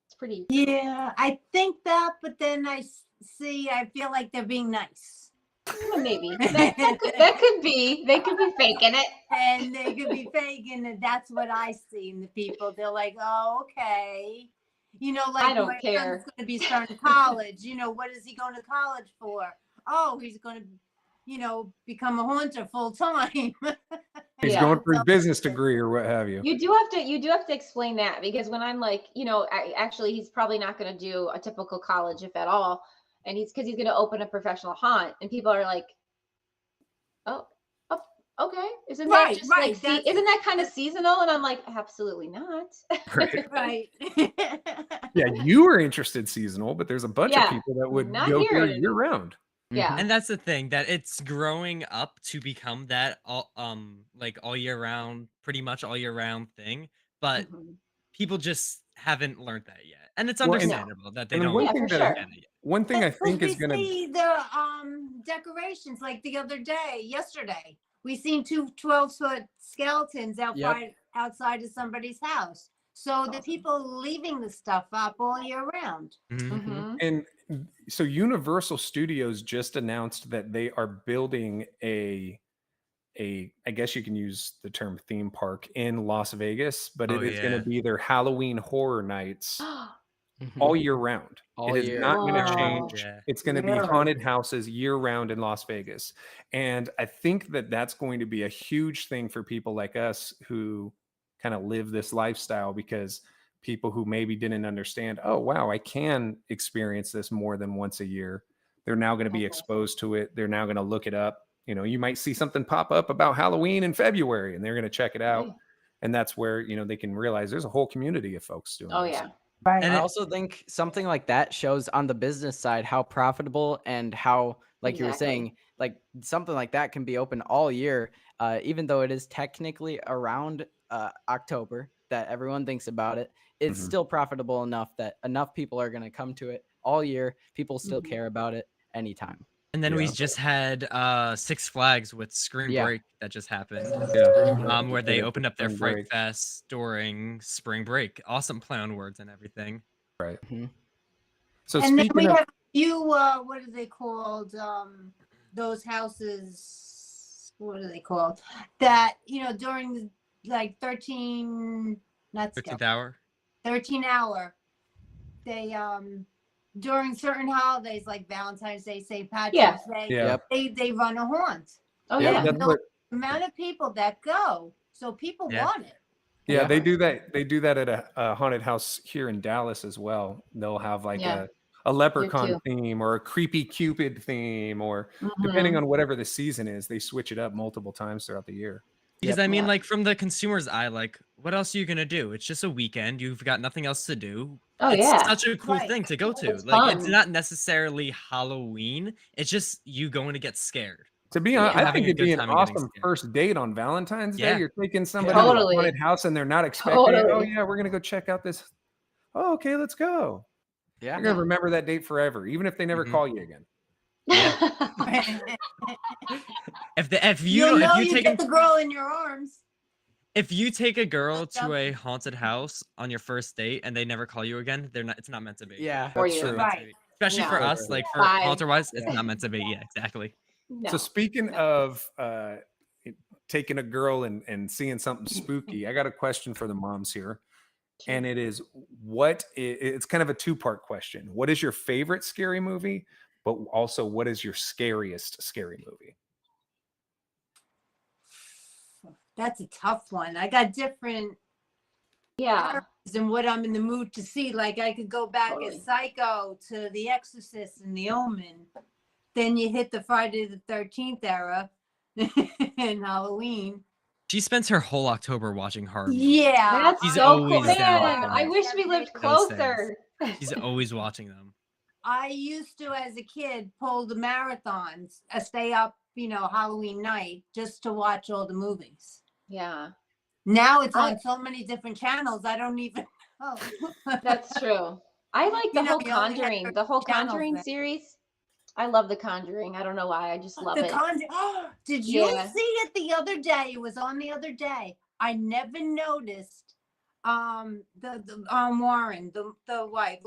[SPEAKER 6] It's pretty.
[SPEAKER 5] Yeah, I think that, but then I feel like they're being nice.
[SPEAKER 6] Maybe that could be. They could be faking it,
[SPEAKER 5] and they could be faking it. That's what I see in the people. They're like, oh, okay. Like
[SPEAKER 6] I don't
[SPEAKER 5] my
[SPEAKER 6] care.
[SPEAKER 5] son's going to be starting college. What is he going to college for? Oh, he's going to, become a haunter full time.
[SPEAKER 4] He's
[SPEAKER 6] Yeah.
[SPEAKER 4] going for a business degree or what have you.
[SPEAKER 6] You do have to explain that, because when I'm like, actually, he's probably not going to do a typical college, if at all, and he's going to open a professional haunt, and people are like, oh, okay, isn't that
[SPEAKER 5] Right,
[SPEAKER 6] just
[SPEAKER 5] right,
[SPEAKER 6] like, isn't that kind of seasonal? And I'm like, absolutely not.
[SPEAKER 4] Right.
[SPEAKER 5] Right.
[SPEAKER 4] Yeah, you are interested seasonal, but there's a bunch of
[SPEAKER 6] Yeah,
[SPEAKER 4] people that would
[SPEAKER 6] not
[SPEAKER 4] go
[SPEAKER 6] here
[SPEAKER 4] here
[SPEAKER 6] anymore.
[SPEAKER 4] year round.
[SPEAKER 6] Yeah.
[SPEAKER 2] And that's the thing, that it's growing up to become that like all year round, pretty much all year round thing, but
[SPEAKER 6] Mhm.
[SPEAKER 2] people just haven't learned that yet, and it's
[SPEAKER 4] Well, and-
[SPEAKER 2] understandable that they
[SPEAKER 4] and
[SPEAKER 2] don't
[SPEAKER 4] one
[SPEAKER 6] Yeah,
[SPEAKER 4] thing
[SPEAKER 6] for
[SPEAKER 4] that
[SPEAKER 6] sure.
[SPEAKER 2] get it yet.
[SPEAKER 4] One thing I
[SPEAKER 5] Because
[SPEAKER 4] think is
[SPEAKER 5] we
[SPEAKER 4] going to
[SPEAKER 5] see the decorations, like the other day, yesterday, we seen two 12-foot skeletons outside of somebody's house. So the
[SPEAKER 6] Awesome.
[SPEAKER 5] people leaving the stuff up all year round.
[SPEAKER 6] Mhm.
[SPEAKER 4] And so Universal Studios just announced that they are building a I guess you can use the term theme park in Las Vegas, but
[SPEAKER 2] Oh,
[SPEAKER 4] it is going
[SPEAKER 2] yeah.
[SPEAKER 4] to be their Halloween horror nights
[SPEAKER 3] Mhm.
[SPEAKER 4] all year round.
[SPEAKER 3] All
[SPEAKER 4] It is
[SPEAKER 3] year.
[SPEAKER 4] not going to
[SPEAKER 6] Wow.
[SPEAKER 4] change.
[SPEAKER 2] Yeah.
[SPEAKER 4] It's going to be
[SPEAKER 5] Really?
[SPEAKER 4] haunted houses year round in Las Vegas. And I think that that's going to be a huge thing for people like us who kind of live this lifestyle, because people who maybe didn't understand, oh, wow, I can experience this more than once a year. They're now going to be
[SPEAKER 6] That's awesome.
[SPEAKER 4] exposed to it. They're now going to look it up. You might see something pop up about Halloween in February, and they're going to check it out.
[SPEAKER 6] Right.
[SPEAKER 4] And that's where, they can realize there's a whole community of folks doing
[SPEAKER 6] Oh
[SPEAKER 4] this.
[SPEAKER 6] yeah.
[SPEAKER 5] Right.
[SPEAKER 2] And
[SPEAKER 3] I
[SPEAKER 2] it-
[SPEAKER 3] also think something like that shows on the business side how profitable and how, like you were
[SPEAKER 6] Exactly.
[SPEAKER 3] saying, like something like that can be open all year, even though it is technically around October that everyone thinks about it. It's
[SPEAKER 4] Mhm.
[SPEAKER 3] still profitable enough that enough people are going to come to it all year. People still
[SPEAKER 6] Mhm.
[SPEAKER 3] care about it anytime.
[SPEAKER 2] And then we
[SPEAKER 4] Yeah.
[SPEAKER 2] just had Six Flags with Spring
[SPEAKER 3] Yeah.
[SPEAKER 2] Break that just happened.
[SPEAKER 4] Yeah.
[SPEAKER 2] Where they
[SPEAKER 4] Yeah,
[SPEAKER 2] opened up their
[SPEAKER 4] Spring
[SPEAKER 2] Fright
[SPEAKER 4] Break.
[SPEAKER 2] Fest during Spring Break. Awesome play on words and everything.
[SPEAKER 4] Right.
[SPEAKER 3] Mhm.
[SPEAKER 4] So
[SPEAKER 5] And then we
[SPEAKER 4] speaking of,
[SPEAKER 5] have a few, what are they called? Those houses, what are they called? That, during the, like 13, not
[SPEAKER 2] 13th
[SPEAKER 5] skeleton,
[SPEAKER 2] hour.
[SPEAKER 5] 13 hour, they, during certain holidays like Valentine's Day, St. Patrick's Day,
[SPEAKER 4] yeah,
[SPEAKER 3] Yep.
[SPEAKER 5] they run a haunt.
[SPEAKER 6] Oh
[SPEAKER 4] yeah,
[SPEAKER 6] yeah.
[SPEAKER 4] that's
[SPEAKER 5] No.
[SPEAKER 4] what,
[SPEAKER 5] The amount of people that go, so people
[SPEAKER 2] Yeah.
[SPEAKER 5] want it.
[SPEAKER 4] yeah,
[SPEAKER 3] Yeah.
[SPEAKER 4] they do that. They do that at a haunted house here in Dallas as well. They'll have like
[SPEAKER 6] Yeah.
[SPEAKER 4] a leprechaun
[SPEAKER 6] too.
[SPEAKER 4] theme or a creepy Cupid theme, or depending
[SPEAKER 6] Mhm.
[SPEAKER 4] on whatever the season is, they switch it up multiple times throughout the year.
[SPEAKER 2] Because
[SPEAKER 3] Yep.
[SPEAKER 2] I mean,
[SPEAKER 6] Yeah.
[SPEAKER 2] like from the consumer's eye, like what else are you gonna do? It's just a weekend. You've got nothing else to do.
[SPEAKER 6] Oh
[SPEAKER 2] It's
[SPEAKER 6] yeah.
[SPEAKER 2] such a cool
[SPEAKER 5] Right.
[SPEAKER 2] thing to go to.
[SPEAKER 6] It's
[SPEAKER 2] Like it's
[SPEAKER 6] fun.
[SPEAKER 2] not necessarily Halloween. It's just you going to get scared.
[SPEAKER 4] To be
[SPEAKER 6] Yeah.
[SPEAKER 4] honest, I
[SPEAKER 2] Having
[SPEAKER 4] think
[SPEAKER 2] a
[SPEAKER 4] it'd
[SPEAKER 2] good
[SPEAKER 4] be an
[SPEAKER 2] time and getting
[SPEAKER 4] awesome
[SPEAKER 2] scared.
[SPEAKER 4] first date on Valentine's Day.
[SPEAKER 2] Yeah.
[SPEAKER 4] You're taking somebody to a
[SPEAKER 6] Totally.
[SPEAKER 4] haunted house and they're not expecting it. Oh
[SPEAKER 6] Totally.
[SPEAKER 4] yeah, we're gonna go check out this. Oh, okay, let's go.
[SPEAKER 3] Yeah.
[SPEAKER 4] You're gonna remember that date forever, even if they never
[SPEAKER 2] Mhm.
[SPEAKER 4] call you again.
[SPEAKER 2] Yeah. If you
[SPEAKER 5] You'll
[SPEAKER 2] don't, if
[SPEAKER 5] know
[SPEAKER 2] you
[SPEAKER 5] you
[SPEAKER 2] take
[SPEAKER 5] get the girl in your arms.
[SPEAKER 2] if you take a girl to a
[SPEAKER 5] Something.
[SPEAKER 2] haunted house on your first date and they never call you again, they're not. It's not meant to be.
[SPEAKER 3] Yeah.
[SPEAKER 6] For
[SPEAKER 4] That's
[SPEAKER 6] you.
[SPEAKER 2] Not
[SPEAKER 4] true.
[SPEAKER 2] meant to
[SPEAKER 5] Right.
[SPEAKER 2] be. Especially for
[SPEAKER 6] No.
[SPEAKER 2] us, like for
[SPEAKER 6] Bye.
[SPEAKER 2] haunted wise, it's
[SPEAKER 3] Yeah.
[SPEAKER 2] not meant to be. Yeah, exactly.
[SPEAKER 6] No.
[SPEAKER 4] So speaking of taking a girl and seeing something spooky, I got a question for the moms here. And it is it's kind of a two-part question. What is your favorite scary movie? But also, what is your scariest scary movie?
[SPEAKER 5] That's a tough one. I got different
[SPEAKER 6] Yeah.
[SPEAKER 5] and what I'm in the mood to see. Like I could go back
[SPEAKER 6] Totally.
[SPEAKER 5] as Psycho to The Exorcist and The Omen. Then you hit the Friday the 13th era and Halloween.
[SPEAKER 2] She spends her whole October watching horror movies.
[SPEAKER 5] Yeah.
[SPEAKER 6] That's
[SPEAKER 2] She's
[SPEAKER 6] so cool.
[SPEAKER 2] always down
[SPEAKER 6] Man,
[SPEAKER 2] with
[SPEAKER 6] I
[SPEAKER 2] them.
[SPEAKER 6] wish we lived
[SPEAKER 2] Those
[SPEAKER 6] closer.
[SPEAKER 2] She's always watching them.
[SPEAKER 5] I used to, as a kid, pull the marathons, stay up, Halloween night just to watch all the movies.
[SPEAKER 6] Yeah,
[SPEAKER 5] Now it's
[SPEAKER 6] I-
[SPEAKER 5] on so many different channels. I don't even know.
[SPEAKER 6] that's true. I like the
[SPEAKER 5] You know,
[SPEAKER 6] whole
[SPEAKER 5] we only had
[SPEAKER 6] Conjuring,
[SPEAKER 5] 30
[SPEAKER 6] the whole
[SPEAKER 5] channels
[SPEAKER 6] Conjuring
[SPEAKER 5] then.
[SPEAKER 6] series. I love the Conjuring. I don't know why. I just love
[SPEAKER 5] The
[SPEAKER 6] it.
[SPEAKER 5] Did you
[SPEAKER 6] Yeah.
[SPEAKER 5] see it the other day? It was on the other day. I never noticed. The Warren, the wife,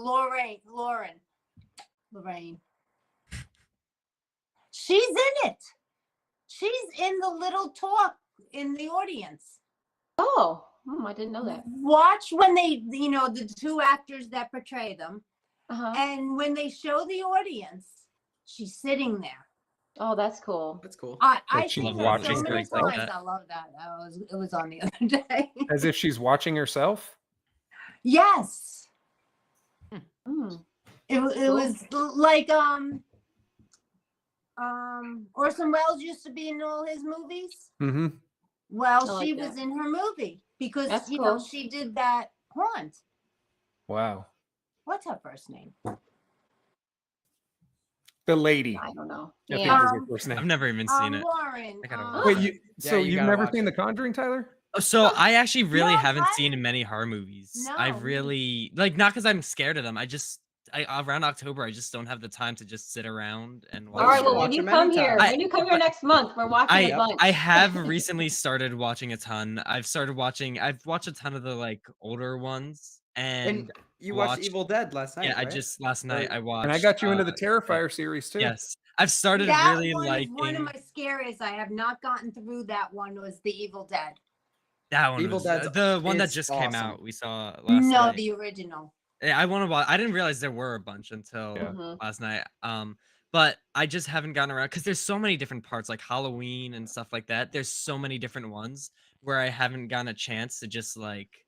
[SPEAKER 5] Lorraine. She's in it. She's in the little talk in the audience.
[SPEAKER 6] Oh, I didn't know that.
[SPEAKER 5] Watch when they, the two actors that portray them,
[SPEAKER 6] Uh-huh.
[SPEAKER 5] and when they show the audience, she's sitting there.
[SPEAKER 6] Oh, that's cool.
[SPEAKER 3] That's cool.
[SPEAKER 5] I
[SPEAKER 4] Like
[SPEAKER 5] seen
[SPEAKER 4] she's
[SPEAKER 5] her
[SPEAKER 4] watching
[SPEAKER 5] so many
[SPEAKER 2] herself? Like
[SPEAKER 5] times.
[SPEAKER 2] that?
[SPEAKER 5] I love that. It was on the other day.
[SPEAKER 4] As if she's watching herself.
[SPEAKER 5] Yes,
[SPEAKER 6] Mm.
[SPEAKER 5] it
[SPEAKER 6] Cool.
[SPEAKER 5] was like Orson Welles used to be in all his movies.
[SPEAKER 4] Mm-hmm.
[SPEAKER 5] Well,
[SPEAKER 6] I like
[SPEAKER 5] she was
[SPEAKER 6] that.
[SPEAKER 5] in her movie because
[SPEAKER 6] That's cool.
[SPEAKER 5] she did that haunt.
[SPEAKER 4] Wow.
[SPEAKER 5] What's her first name?
[SPEAKER 4] The lady.
[SPEAKER 6] I don't know.
[SPEAKER 4] I think
[SPEAKER 6] Yeah.
[SPEAKER 4] was her first name.
[SPEAKER 2] I've never even seen it.
[SPEAKER 5] Lauren.
[SPEAKER 2] I gotta watch
[SPEAKER 4] Wait,
[SPEAKER 2] it.
[SPEAKER 3] Yeah, you
[SPEAKER 4] you've
[SPEAKER 3] gotta
[SPEAKER 4] never
[SPEAKER 3] watch
[SPEAKER 4] seen
[SPEAKER 3] it.
[SPEAKER 4] The Conjuring, Tyler?
[SPEAKER 2] So I actually really
[SPEAKER 5] No,
[SPEAKER 2] haven't
[SPEAKER 5] what?
[SPEAKER 2] seen many horror movies. I
[SPEAKER 5] No.
[SPEAKER 2] really not because I'm scared of them. Around October, I just don't have the time to just sit around and watch.
[SPEAKER 6] All right.
[SPEAKER 3] should
[SPEAKER 6] Well,
[SPEAKER 3] watch
[SPEAKER 6] when you
[SPEAKER 3] them
[SPEAKER 6] come here,
[SPEAKER 3] anytime.
[SPEAKER 6] when you come here next month, we're watching a bunch.
[SPEAKER 2] I have recently started watching a ton. I've watched a ton of the like older ones, and
[SPEAKER 3] And you watched
[SPEAKER 2] watched-
[SPEAKER 3] Evil Dead last night,
[SPEAKER 2] yeah,
[SPEAKER 3] right?
[SPEAKER 2] last night I watched.
[SPEAKER 4] And I got you into the Terrifier series too.
[SPEAKER 2] Yes, I've started
[SPEAKER 5] That
[SPEAKER 2] really
[SPEAKER 5] one is one of
[SPEAKER 2] liking
[SPEAKER 5] my scariest. I have not gotten through that one. Was The Evil Dead?
[SPEAKER 2] that one.
[SPEAKER 3] Evil
[SPEAKER 2] was,
[SPEAKER 3] Dead's-
[SPEAKER 2] the one that
[SPEAKER 3] it's
[SPEAKER 2] just came
[SPEAKER 3] awesome.
[SPEAKER 2] out. We saw last
[SPEAKER 5] No,
[SPEAKER 2] night.
[SPEAKER 5] the original.
[SPEAKER 2] Yeah, I want to watch. I didn't realize there were a bunch until
[SPEAKER 4] Yeah.
[SPEAKER 6] Mhm.
[SPEAKER 2] last night. But I just haven't gotten around because there's so many different parts, like Halloween and stuff like that. There's so many different ones where I haven't gotten a chance to just like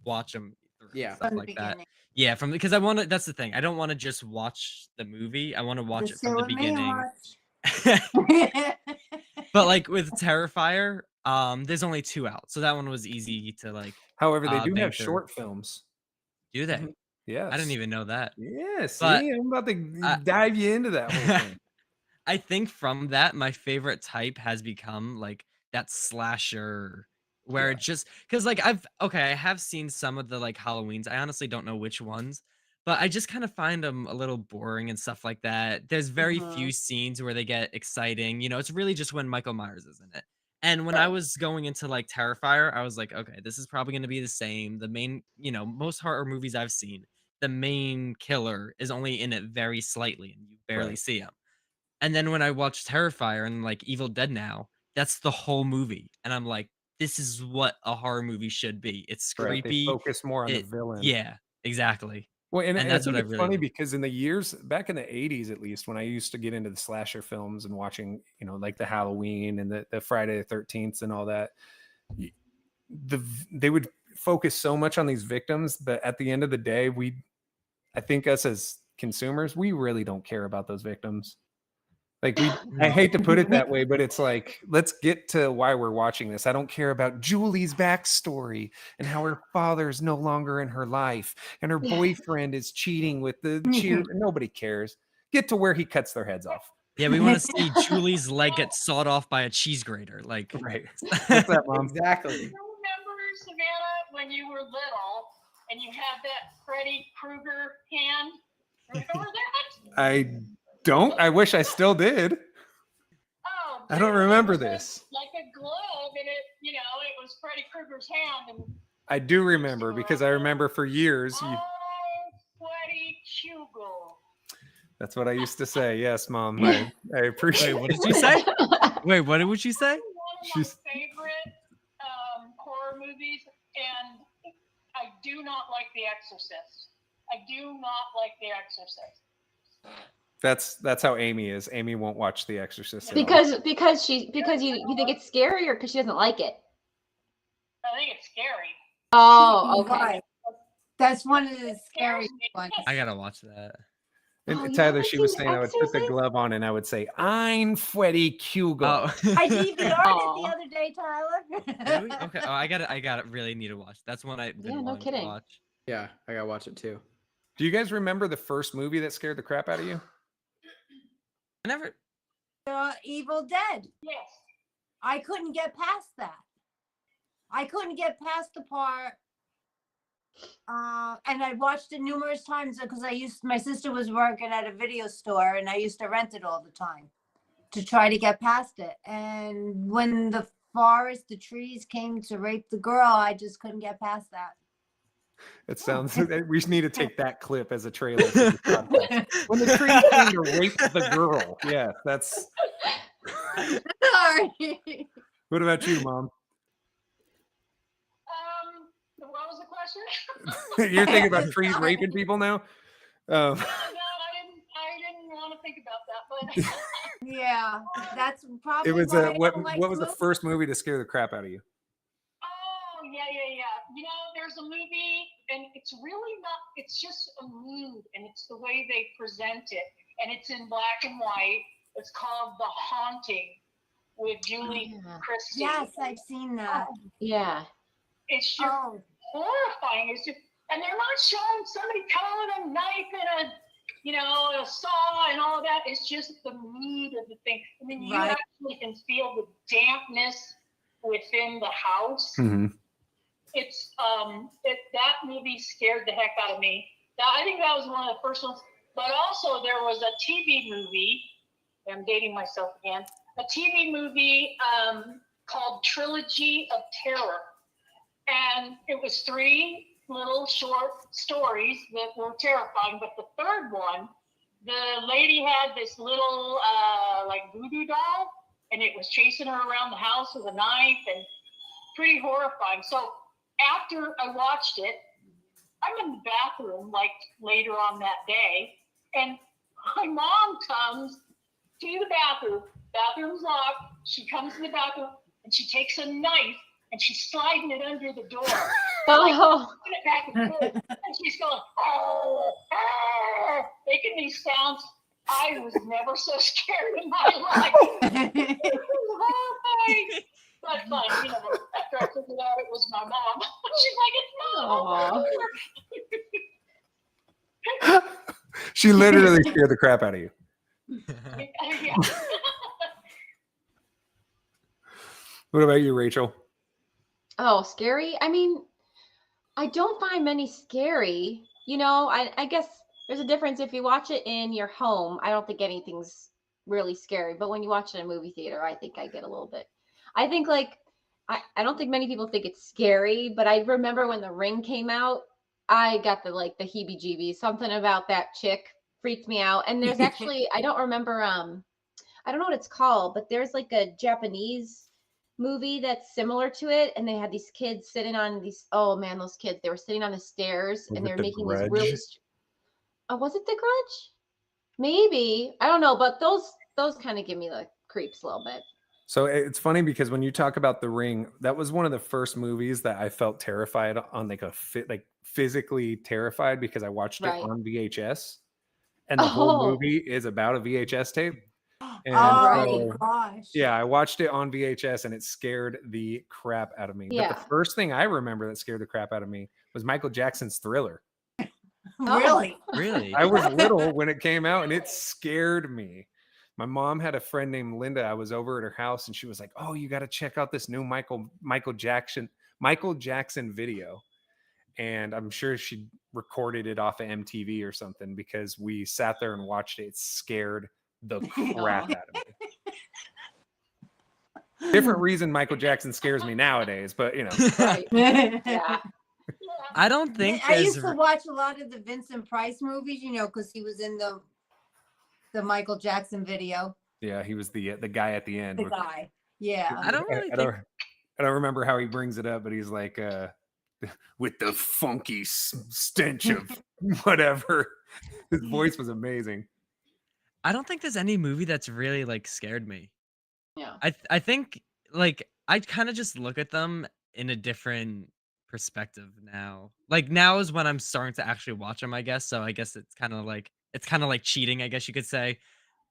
[SPEAKER 2] watch them.
[SPEAKER 3] Yeah.
[SPEAKER 2] stuff
[SPEAKER 5] From the
[SPEAKER 2] like that.
[SPEAKER 5] beginning.
[SPEAKER 2] Yeah, because I want to. That's the thing. I don't want to just watch the movie. I want to watch
[SPEAKER 5] Just
[SPEAKER 2] it from
[SPEAKER 5] sit
[SPEAKER 2] the
[SPEAKER 5] with me and
[SPEAKER 2] beginning.
[SPEAKER 5] watch.
[SPEAKER 2] But like with Terrifier, there's only 2 out, so that one was easy to like
[SPEAKER 4] However, they do
[SPEAKER 2] bang
[SPEAKER 4] have
[SPEAKER 2] through.
[SPEAKER 4] short films.
[SPEAKER 2] do. They?
[SPEAKER 3] Mhm.
[SPEAKER 4] Yes.
[SPEAKER 2] I didn't even know that.
[SPEAKER 4] Yeah, see,
[SPEAKER 2] But,
[SPEAKER 4] I'm about to
[SPEAKER 2] uh,
[SPEAKER 4] dive you into that whole thing.
[SPEAKER 2] I think from that, my favorite type has become like that slasher where
[SPEAKER 4] Yeah.
[SPEAKER 2] it just because like I have seen some of the like Halloweens. I honestly don't know which ones, but I just kind of find them a little boring and stuff like that. There's very few scenes where they get exciting. It's really just when Michael Myers is in it. And when I was going into like Terrifier, I was like, okay, this is probably going to be the same. The main, most horror movies I've seen, the main killer is only in it very slightly and you barely
[SPEAKER 4] Right.
[SPEAKER 2] see him. And then when I watched Terrifier and like Evil Dead now, that's the whole movie. And I'm like, this is what a horror movie should be. It's
[SPEAKER 4] Right. They
[SPEAKER 2] creepy.
[SPEAKER 4] focus more on the
[SPEAKER 2] It-
[SPEAKER 4] villain.
[SPEAKER 2] Yeah, exactly.
[SPEAKER 4] Well, and
[SPEAKER 2] And
[SPEAKER 4] I
[SPEAKER 2] that's
[SPEAKER 4] think
[SPEAKER 2] what I
[SPEAKER 4] it's
[SPEAKER 2] really
[SPEAKER 4] funny
[SPEAKER 2] like.
[SPEAKER 4] because in the years back in the 80s, at least, when I used to get into the slasher films and watching, like the Halloween and the Friday the 13th and all that, they would focus so much on these victims, but at the end of the day, I think us as consumers, we really don't care about those victims. Like I
[SPEAKER 2] No.
[SPEAKER 4] hate to put it that way, but it's like, let's get to why we're watching this. I don't care about Julie's backstory and how her father's no longer in her life and her boyfriend is cheating with the cheer. Nobody cares. Get to where he cuts their heads off.
[SPEAKER 2] Yeah, we want to see Julie's leg get sawed off by a cheese grater. Like,
[SPEAKER 4] Right. What's that, Mom?
[SPEAKER 3] Exactly.
[SPEAKER 7] Do you remember, Savannah, when you were little and you had that Freddy Krueger hand? Remember that?
[SPEAKER 4] I don't. I wish I still did.
[SPEAKER 7] Oh,
[SPEAKER 4] I don't
[SPEAKER 7] dude, it
[SPEAKER 4] remember
[SPEAKER 7] was
[SPEAKER 4] this.
[SPEAKER 7] Like a glove, and it was Freddy Krueger's hand. And
[SPEAKER 4] I do remember because I remember for years.
[SPEAKER 7] oh, Freddy Krueger.
[SPEAKER 4] That's what I used to say. Yes, Mom. I appreciate.
[SPEAKER 2] wait, what did you say? Wait, what did you say?
[SPEAKER 7] One of my favorite horror movies, and I do not like The Exorcist. I do not like The Exorcist.
[SPEAKER 4] That's how Amy is. Amy won't watch The Exorcist. at all.
[SPEAKER 6] Because you think it's scary, or because she doesn't like it?
[SPEAKER 7] I think it's scary.
[SPEAKER 6] Oh, okay.
[SPEAKER 5] Right. That's one of the
[SPEAKER 7] It
[SPEAKER 5] scary
[SPEAKER 7] scares me.
[SPEAKER 5] ones.
[SPEAKER 2] I gotta watch that.
[SPEAKER 4] And
[SPEAKER 6] Oh, you
[SPEAKER 4] Tyler,
[SPEAKER 6] haven't
[SPEAKER 4] she was
[SPEAKER 6] seen
[SPEAKER 4] saying I would put the
[SPEAKER 6] Exorcist?
[SPEAKER 4] glove on and I would say, "I'm Freddy Krueger."
[SPEAKER 2] Oh,
[SPEAKER 5] I DVR'd it the
[SPEAKER 6] Aw.
[SPEAKER 5] other day, Tyler.
[SPEAKER 2] really? Okay. Oh, I gotta really need to watch. That's one I
[SPEAKER 6] Yeah, no
[SPEAKER 2] wanted to
[SPEAKER 6] kidding.
[SPEAKER 2] watch.
[SPEAKER 3] Yeah, I gotta watch it too.
[SPEAKER 4] Do you guys remember the first movie that scared the crap out of you?
[SPEAKER 2] I never.
[SPEAKER 5] Evil Dead.
[SPEAKER 7] Yes.
[SPEAKER 5] I couldn't get past that. I couldn't get past the part. And I watched it numerous times because my sister was working at a video store and I used to rent it all the time to try to get past it. And when the trees came to rape the girl, I just couldn't get past that.
[SPEAKER 4] It sounds. We just need to take that clip as a trailer. For this podcast. When the tree came to rape the girl. Yeah, that's.
[SPEAKER 5] Sorry.
[SPEAKER 4] What about you, Mom?
[SPEAKER 7] What was the question?
[SPEAKER 4] You're thinking about trees raping people now?
[SPEAKER 7] No, I didn't want to think about that, but
[SPEAKER 5] Yeah, that's probably.
[SPEAKER 4] It was
[SPEAKER 5] why I
[SPEAKER 4] what?
[SPEAKER 5] don't like
[SPEAKER 4] What was the
[SPEAKER 5] movies.
[SPEAKER 4] first movie to scare the crap out of you?
[SPEAKER 7] oh yeah. There's a movie, and it's really not. It's just a mood, and it's the way they present it, and it's in black and white. It's called The Haunting with Julie
[SPEAKER 6] Yeah.
[SPEAKER 7] Christie.
[SPEAKER 5] Yes, I've seen that.
[SPEAKER 6] Yeah.
[SPEAKER 7] It's just
[SPEAKER 5] Oh,
[SPEAKER 7] horrifying. It's just, and they're not showing somebody coming with a knife and a saw and all that. It's just the mood of the thing. I mean, you
[SPEAKER 5] Right.
[SPEAKER 7] actually can feel the dampness within the house.
[SPEAKER 4] Mm-hmm.
[SPEAKER 7] It's that movie scared the heck out of me. I think that was one of the first ones. But also there was a TV movie. I'm dating myself again. A TV movie called Trilogy of Terror. And it was 3 little short stories that were terrifying. But the third one, the lady had this little like voodoo doll, and it was chasing her around the house with a knife, and pretty horrifying. So after I watched it, I'm in the bathroom like later on that day, and my mom comes to the bathroom. Bathroom's locked. She comes to the bathroom and she takes a knife and she's sliding it under the door.
[SPEAKER 6] Oh.
[SPEAKER 7] Put it back and forth. And she's going, oh, making these sounds. I was never so scared in my life. It was horrifying. But fun, after I figured out it was my mom, she's like, it's not.
[SPEAKER 4] She literally scared the crap out of you.
[SPEAKER 7] Yeah.
[SPEAKER 4] What about you, Rachel?
[SPEAKER 6] Oh, scary. I mean, I don't find many scary. I guess there's a difference if you watch it in your home. I don't think anything's really scary, but when you watch it in a movie theater, I think I get a little bit. I think I don't think many people think it's scary, but I remember when The Ring came out, I got the heebie-jeebies. Something about that chick freaked me out. And there's actually, I don't remember, I don't know what it's called, but there's like a Japanese movie that's similar to it, and they had these kids sitting on these, oh man, those kids, they were sitting on the stairs
[SPEAKER 4] Was
[SPEAKER 6] and they
[SPEAKER 4] it
[SPEAKER 6] were
[SPEAKER 4] The
[SPEAKER 6] making
[SPEAKER 4] Grudge?
[SPEAKER 6] these really was it The Grudge? Maybe, I don't know, but those kind of give me the creeps a little bit.
[SPEAKER 4] So it's funny because when you talk about The Ring, that was one of the first movies that I felt terrified on, physically terrified, because I watched
[SPEAKER 6] Right.
[SPEAKER 4] it on VHS. and the whole
[SPEAKER 6] Oh.
[SPEAKER 4] movie is about a VHS tape. And
[SPEAKER 6] Right.
[SPEAKER 5] Oh gosh.
[SPEAKER 4] yeah, I watched it on VHS and it scared the crap out of me. But
[SPEAKER 6] Yeah.
[SPEAKER 4] the first thing I remember that scared the crap out of me was Michael Jackson's Thriller.
[SPEAKER 5] Really?
[SPEAKER 2] Really?
[SPEAKER 4] I was little when it came out and it scared me. My mom had a friend named Linda. I was over at her house and she was like, "Oh, you got to check out this new Michael Jackson video." And I'm sure she recorded it off of MTV or something because we sat there and watched it. It scared the crap out of me. Different reason Michael Jackson scares me nowadays, but you know.
[SPEAKER 6] Right. Yeah.
[SPEAKER 2] I don't think
[SPEAKER 5] I used
[SPEAKER 2] there's
[SPEAKER 5] to watch a lot of the Vincent Price movies, because he was in the Michael Jackson video.
[SPEAKER 4] Yeah, he was the guy at the end.
[SPEAKER 5] The guy. Yeah.
[SPEAKER 2] I don't really think
[SPEAKER 4] I don't remember how he brings it up, but he's like, with the funky stench of whatever. His voice was amazing.
[SPEAKER 2] I don't think there's any movie that's really like scared me.
[SPEAKER 6] Yeah.
[SPEAKER 2] I think like I kind of just look at them in a different perspective now. Like now is when I'm starting to actually watch them, I guess. So I guess it's kind of like cheating, I guess you could say.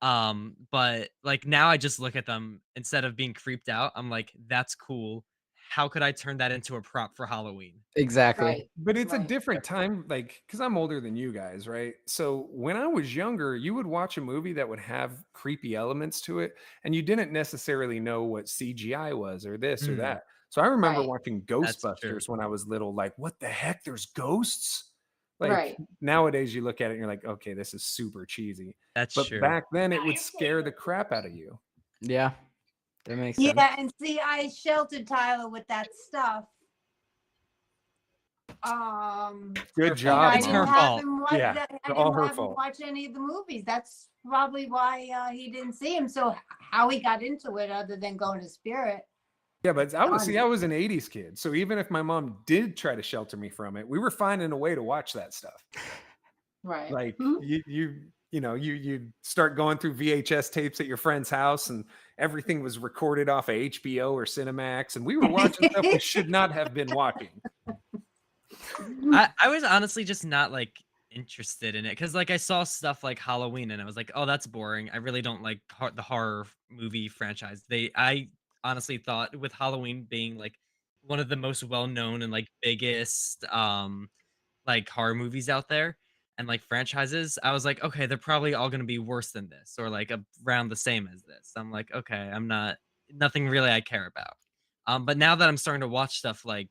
[SPEAKER 2] But like now I just look at them instead of being creeped out. I'm like, that's cool. How could I turn that into a prop for Halloween?
[SPEAKER 3] Exactly.
[SPEAKER 6] Right.
[SPEAKER 4] But it's a
[SPEAKER 6] Right.
[SPEAKER 4] different time, like, because I'm older than you guys, right? So when I was younger, you would watch a movie that would have creepy elements to it, and you didn't necessarily know what CGI was or this or
[SPEAKER 2] Mm.
[SPEAKER 4] that. So I remember
[SPEAKER 6] Right.
[SPEAKER 4] watching
[SPEAKER 2] That's true.
[SPEAKER 4] Ghostbusters when I was little, like, what the heck? There's ghosts? Like
[SPEAKER 6] Right.
[SPEAKER 4] nowadays you look at it and you're like, okay, this is super cheesy.
[SPEAKER 2] That's
[SPEAKER 4] But
[SPEAKER 2] true.
[SPEAKER 4] back then it would scare the crap out of you.
[SPEAKER 3] Yeah. That makes sense.
[SPEAKER 5] Yeah, and see, I sheltered Tyler with that stuff.
[SPEAKER 4] Good
[SPEAKER 2] It's
[SPEAKER 4] job,
[SPEAKER 5] I
[SPEAKER 2] It's
[SPEAKER 4] Mom.
[SPEAKER 2] her
[SPEAKER 5] didn't have
[SPEAKER 2] fault.
[SPEAKER 5] him watch
[SPEAKER 4] Yeah,
[SPEAKER 5] that. I
[SPEAKER 4] it's all
[SPEAKER 5] didn't
[SPEAKER 4] her
[SPEAKER 5] have him
[SPEAKER 4] fault.
[SPEAKER 5] watch any of the movies. That's probably why he didn't see him. So how he got into it, other than going to Spirit.
[SPEAKER 4] Yeah, but I was an 80s kid. So even if my mom did try to shelter me from it, we were finding a way to watch that stuff.
[SPEAKER 6] Right.
[SPEAKER 4] Like you start going through VHS tapes at your friend's house and everything was recorded off of HBO or Cinemax and we were watching stuff we should not have been watching.
[SPEAKER 2] I was honestly just not like interested in it because like I saw stuff like Halloween and I was like, oh, that's boring. I really don't like the horror movie franchise. I honestly thought with Halloween being like one of the most well-known and like biggest like horror movies out there and like franchises, I was like, okay, they're probably all gonna be worse than this or like around the same as this. I'm like, okay, I'm not nothing really I care about. But now that I'm starting to watch stuff like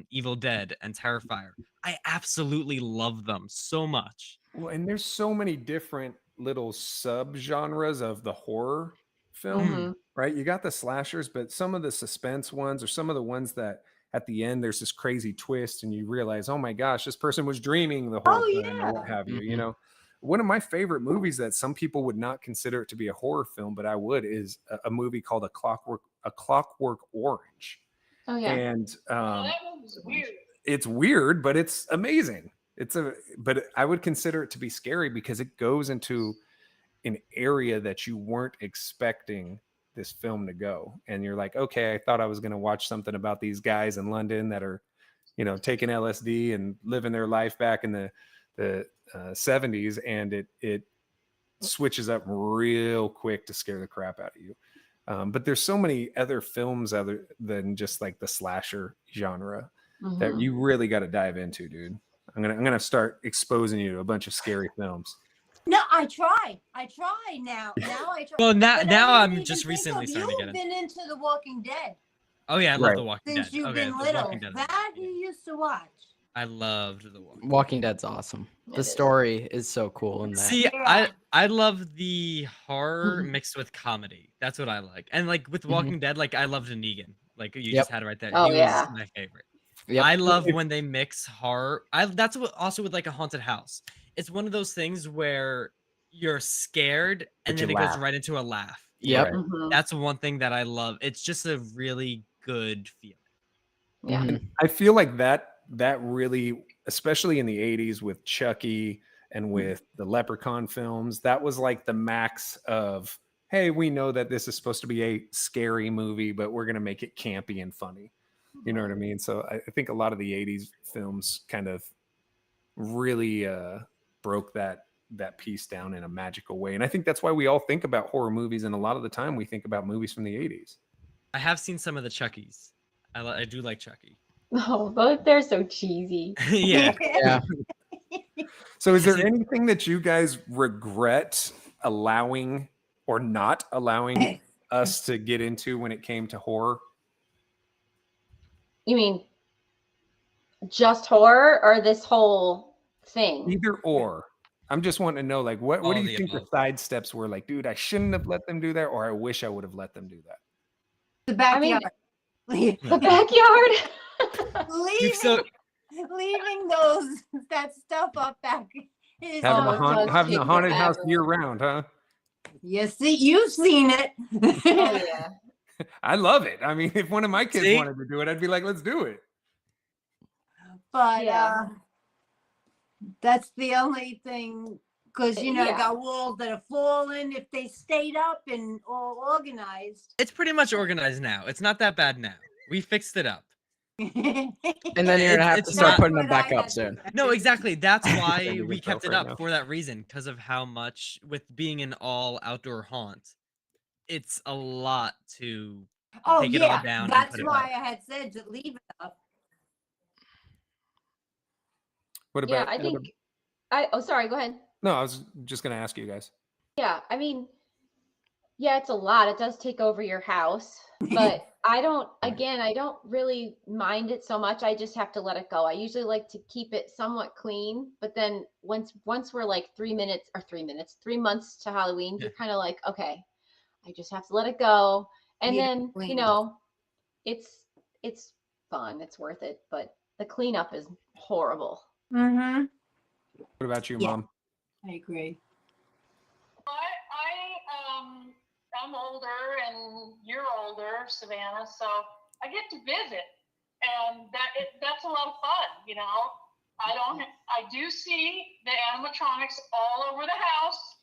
[SPEAKER 2] Evil Dead and Terrifier, I absolutely love them so much.
[SPEAKER 4] Well, and there's so many different little sub-genres of the horror film,
[SPEAKER 6] Mhm.
[SPEAKER 4] right? You got the slashers, but some of the suspense ones or some of the ones that at the end there's this crazy twist and you realize, oh my gosh, this person was dreaming the whole
[SPEAKER 5] Oh,
[SPEAKER 4] time or what
[SPEAKER 5] yeah.
[SPEAKER 4] have you, you
[SPEAKER 3] Mhm.
[SPEAKER 4] know? One of my favorite movies that some people would not consider it to be a horror film, but I would, is a movie called A Clockwork Orange.
[SPEAKER 6] Oh yeah.
[SPEAKER 4] And
[SPEAKER 7] Oh, that one was weird.
[SPEAKER 4] it's weird, but it's amazing. But I would consider it to be scary because it goes into an area that you weren't expecting this film to go. And you're like, okay, I thought I was going to watch something about these guys in London that are, taking LSD and living their life back in the 70s. And it switches up real quick to scare the crap out of you. But there's so many other films other than just like the slasher genre that
[SPEAKER 6] Mhm.
[SPEAKER 4] you really got to dive into, dude. I'm gonna start exposing you to a bunch of scary films.
[SPEAKER 5] No, I try now. Now I try.
[SPEAKER 2] Well,
[SPEAKER 5] But I
[SPEAKER 2] now
[SPEAKER 5] didn't
[SPEAKER 2] I'm
[SPEAKER 5] even
[SPEAKER 2] just
[SPEAKER 5] think
[SPEAKER 2] recently
[SPEAKER 5] of
[SPEAKER 2] starting to
[SPEAKER 5] you
[SPEAKER 2] get
[SPEAKER 5] been into The Walking Dead
[SPEAKER 2] Oh yeah, I love
[SPEAKER 4] Right.
[SPEAKER 2] The Walking
[SPEAKER 5] since
[SPEAKER 2] Dead.
[SPEAKER 5] you've
[SPEAKER 2] Okay,
[SPEAKER 5] been
[SPEAKER 2] The
[SPEAKER 5] little.
[SPEAKER 2] Walking Dead.
[SPEAKER 5] That you used to watch.
[SPEAKER 2] I loved The Walking Dead.
[SPEAKER 3] Walking Dead's awesome.
[SPEAKER 6] It
[SPEAKER 3] The
[SPEAKER 6] is.
[SPEAKER 3] story is so cool in that.
[SPEAKER 2] See,
[SPEAKER 5] Yeah.
[SPEAKER 2] I love the horror mixed with comedy. That's what I like. And like with Walking Dead, like I loved Negan. Like you
[SPEAKER 3] Yep.
[SPEAKER 2] just had it right there.
[SPEAKER 6] Oh,
[SPEAKER 2] He
[SPEAKER 6] yeah.
[SPEAKER 2] was my favorite.
[SPEAKER 3] Yep.
[SPEAKER 2] I love when they mix horror. That's what also with like a haunted house. It's one of those things where you're scared and
[SPEAKER 4] But
[SPEAKER 2] then
[SPEAKER 4] you
[SPEAKER 2] it goes
[SPEAKER 4] laugh.
[SPEAKER 2] right into a laugh.
[SPEAKER 3] Yep.
[SPEAKER 4] Right.
[SPEAKER 6] Mhm.
[SPEAKER 2] That's one thing that I love. It's just a really good feeling.
[SPEAKER 6] Yeah.
[SPEAKER 3] Mhm.
[SPEAKER 4] I feel like that really, especially in the 80s with Chucky and with the Leprechaun films, that was like the max of, hey, we know that this is supposed to be a scary movie, but we're going to make it campy and funny. You know what I mean? So I think a lot of the 80s films kind of really broke that that piece down in a magical way. And I think that's why we all think about horror movies, and a lot of the time we think about movies from the 80s.
[SPEAKER 2] I have seen some of the Chuckies. I do like Chucky.
[SPEAKER 6] Oh, they're so cheesy.
[SPEAKER 2] Yeah.
[SPEAKER 3] Yeah.
[SPEAKER 4] So is there
[SPEAKER 2] See-
[SPEAKER 4] anything that you guys regret allowing or not allowing us to get into when it came to horror?
[SPEAKER 6] You mean just horror or this whole thing?
[SPEAKER 4] Either or. I'm just wanting to know, like, what
[SPEAKER 2] All
[SPEAKER 4] do you
[SPEAKER 2] the
[SPEAKER 4] think the
[SPEAKER 2] above.
[SPEAKER 4] side steps were? Like, dude, I shouldn't have let them do that, or I wish I would have let them do that.
[SPEAKER 5] The
[SPEAKER 6] I mean,
[SPEAKER 5] backyard.
[SPEAKER 6] the backyard.
[SPEAKER 5] leaving that stuff up back is
[SPEAKER 4] Having,
[SPEAKER 6] Oh, it does
[SPEAKER 4] having
[SPEAKER 6] take
[SPEAKER 4] a haunted house
[SPEAKER 6] forever.
[SPEAKER 4] year round, huh?
[SPEAKER 5] you've seen it.
[SPEAKER 6] Oh, yeah.
[SPEAKER 4] I love it. I mean, if one of my kids
[SPEAKER 2] See?
[SPEAKER 4] wanted to do it, I'd be like, let's do it.
[SPEAKER 5] But
[SPEAKER 6] Yeah.
[SPEAKER 5] that's the only thing, because I
[SPEAKER 6] Yeah.
[SPEAKER 5] got walls that have fallen. If they stayed up and all organized.
[SPEAKER 2] It's pretty much organized now. It's not that bad now. We fixed it up.
[SPEAKER 3] And then you're gonna have
[SPEAKER 2] It's
[SPEAKER 3] to start
[SPEAKER 2] not-
[SPEAKER 3] putting them
[SPEAKER 5] That's
[SPEAKER 3] back
[SPEAKER 5] what I
[SPEAKER 3] up
[SPEAKER 5] had to
[SPEAKER 3] soon.
[SPEAKER 5] say.
[SPEAKER 2] No, exactly. That's why
[SPEAKER 4] Defending
[SPEAKER 2] we kept
[SPEAKER 4] yourself
[SPEAKER 2] it
[SPEAKER 4] right
[SPEAKER 2] up
[SPEAKER 4] now.
[SPEAKER 2] for that reason, because of how much with being an all outdoor haunt. It's a lot to
[SPEAKER 5] Oh
[SPEAKER 2] take it all
[SPEAKER 5] yeah,
[SPEAKER 2] down and
[SPEAKER 5] that's
[SPEAKER 2] put it
[SPEAKER 5] why
[SPEAKER 2] back.
[SPEAKER 5] I had said to leave it up.
[SPEAKER 4] What
[SPEAKER 6] Yeah,
[SPEAKER 4] about?
[SPEAKER 6] I think. Oh, sorry. Go ahead.
[SPEAKER 4] No, I was just gonna ask you guys.
[SPEAKER 6] Yeah, I mean, yeah, it's a lot. It does take over your house, but I don't really mind it so much. I just have to let it go. I usually like to keep it somewhat clean, but then once we're like 3 months to Halloween,
[SPEAKER 2] Yeah.
[SPEAKER 6] you're kind of like, okay, I just have to let it go. And
[SPEAKER 5] Need it
[SPEAKER 6] then,
[SPEAKER 5] cleaned.
[SPEAKER 6] it's fun. It's worth it, but the cleanup is horrible.
[SPEAKER 5] Mm-hmm.
[SPEAKER 4] What about you,
[SPEAKER 5] Yeah.
[SPEAKER 4] Mom?
[SPEAKER 5] I agree.
[SPEAKER 7] I'm older and you're older, Savannah, so I get to visit, and that's a lot of fun, you know. I do see the animatronics all over the house,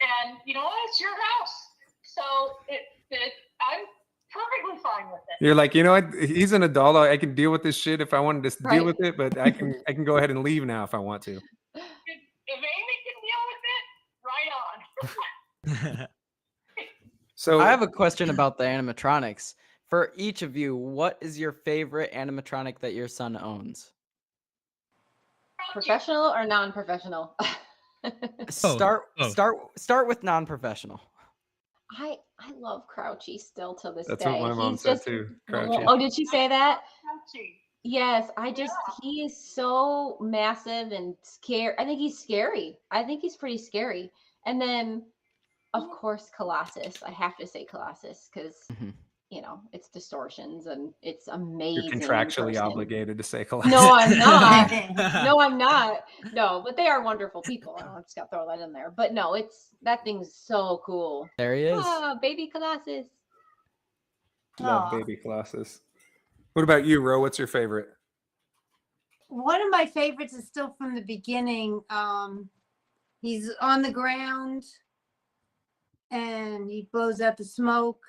[SPEAKER 7] and you know what? It's your house, so I'm perfectly fine with it.
[SPEAKER 4] You're like, you know what? He's an adult. I can deal with this shit if I wanted to
[SPEAKER 6] Right.
[SPEAKER 4] deal with it, but I can go ahead and leave now if I want to.
[SPEAKER 7] If Amy can deal with it, right on.
[SPEAKER 4] So
[SPEAKER 3] I have a question about the animatronics. For each of you, what is your favorite animatronic that your son owns?
[SPEAKER 6] Professional or non-professional?
[SPEAKER 3] Start with non-professional.
[SPEAKER 6] I love Crouchy still to this
[SPEAKER 4] That's
[SPEAKER 6] day.
[SPEAKER 4] what my mom
[SPEAKER 6] He's
[SPEAKER 4] said
[SPEAKER 6] just,
[SPEAKER 4] too. Crouchy.
[SPEAKER 6] Oh, did she say that?
[SPEAKER 7] Crouchy.
[SPEAKER 6] Yes, he is so massive and scary. I think he's scary. I think he's pretty scary. And then, of course, Colossus. I have to say Colossus because,
[SPEAKER 3] Mhm.
[SPEAKER 6] you know, it's distortions and it's
[SPEAKER 4] You're
[SPEAKER 6] amazing. in
[SPEAKER 4] contractually
[SPEAKER 6] person.
[SPEAKER 4] obligated to say Colossus.
[SPEAKER 6] No, I'm not. No, I'm not. No, but they are wonderful people. I just got to throw that in there. But no, that thing's so cool.
[SPEAKER 3] There he is.
[SPEAKER 6] Ah, baby Colossus.
[SPEAKER 4] Love
[SPEAKER 5] Aw.
[SPEAKER 4] baby Colossus. What about you, Ro? What's your favorite?
[SPEAKER 5] One of my favorites is still from the beginning. He's on the ground and he blows out the smoke.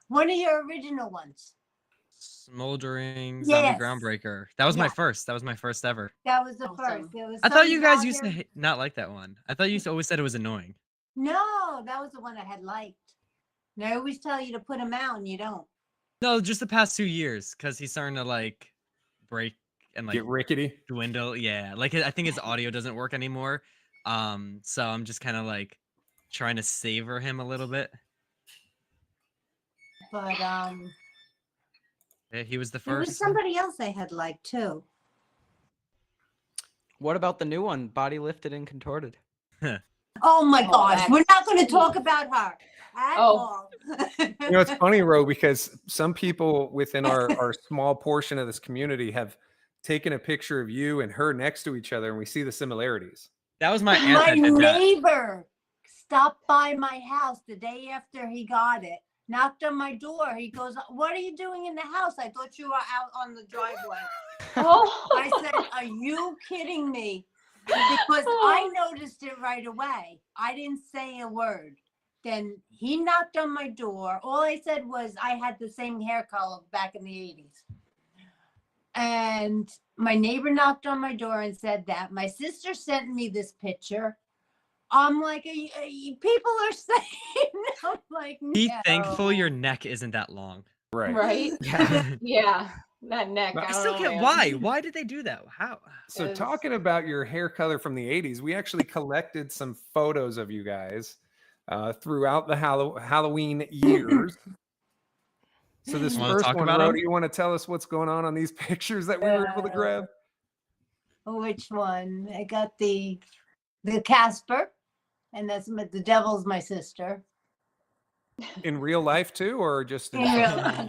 [SPEAKER 5] One of your original ones.
[SPEAKER 2] Smoldering
[SPEAKER 5] Yes.
[SPEAKER 2] Zombie Groundbreaker. That was my
[SPEAKER 5] Yeah.
[SPEAKER 2] first. That was my first ever.
[SPEAKER 5] That was the
[SPEAKER 6] Awesome.
[SPEAKER 5] first. There was
[SPEAKER 2] I thought
[SPEAKER 5] some
[SPEAKER 2] you guys used to
[SPEAKER 5] father-
[SPEAKER 2] not like that one. I thought you always said it was annoying.
[SPEAKER 5] No, that was the one I had liked. And I always tell you to put him out and you don't.
[SPEAKER 2] No, just the past 2 years, because he's starting to like break and like
[SPEAKER 4] Get rickety.
[SPEAKER 2] dwindle. Yeah, like I think his audio doesn't work anymore. So I'm just kind of like trying to savor him a little bit.
[SPEAKER 5] But
[SPEAKER 2] Yeah, he was the
[SPEAKER 5] there was
[SPEAKER 2] first.
[SPEAKER 5] somebody else I had liked too.
[SPEAKER 3] What about the new one, Body Lifted and Contorted?
[SPEAKER 5] Oh my
[SPEAKER 6] Oh,
[SPEAKER 5] gosh, we're not going to
[SPEAKER 6] that's
[SPEAKER 5] talk
[SPEAKER 6] sweet.
[SPEAKER 5] about her at
[SPEAKER 6] Oh.
[SPEAKER 5] all.
[SPEAKER 4] You know, it's funny, Ro, because some people within our small portion of this community have taken a picture of you and her next to each other, and we see the similarities.
[SPEAKER 2] That was my aunt
[SPEAKER 5] My
[SPEAKER 2] that did that.
[SPEAKER 5] neighbor stopped by my house the day after he got it, knocked on my door. He goes, "What are you doing in the house? I thought you were out on the driveway."
[SPEAKER 6] Oh,
[SPEAKER 5] I said, "Are you kidding me?" Because I noticed it right away. I didn't say a word. Then he knocked on my door. All I said was I had the same hair color back in the 80s. And my neighbor knocked on my door and said that. My sister sent me this picture. I'm like, people are saying, I'm like,
[SPEAKER 2] Be
[SPEAKER 5] no.
[SPEAKER 2] thankful your neck isn't that long.
[SPEAKER 4] Right.
[SPEAKER 6] Right?
[SPEAKER 3] Yeah.
[SPEAKER 6] Yeah. That neck.
[SPEAKER 4] But
[SPEAKER 6] I
[SPEAKER 2] I
[SPEAKER 6] don't
[SPEAKER 2] still
[SPEAKER 6] know,
[SPEAKER 2] can't.
[SPEAKER 6] man.
[SPEAKER 2] Why? Why did they do that? How?
[SPEAKER 4] So
[SPEAKER 6] Is-
[SPEAKER 4] talking about your hair color from the 80s, we actually collected some photos of you guys throughout the Halloween years. So this
[SPEAKER 2] Wanna
[SPEAKER 4] first
[SPEAKER 2] talk
[SPEAKER 4] one,
[SPEAKER 2] about 'em?
[SPEAKER 4] Rhoda, you want to tell us what's going on these pictures that we were able to grab?
[SPEAKER 5] Which one? I got the Casper, and that's the devil's my sister.
[SPEAKER 4] In real life too, or just
[SPEAKER 5] In real life.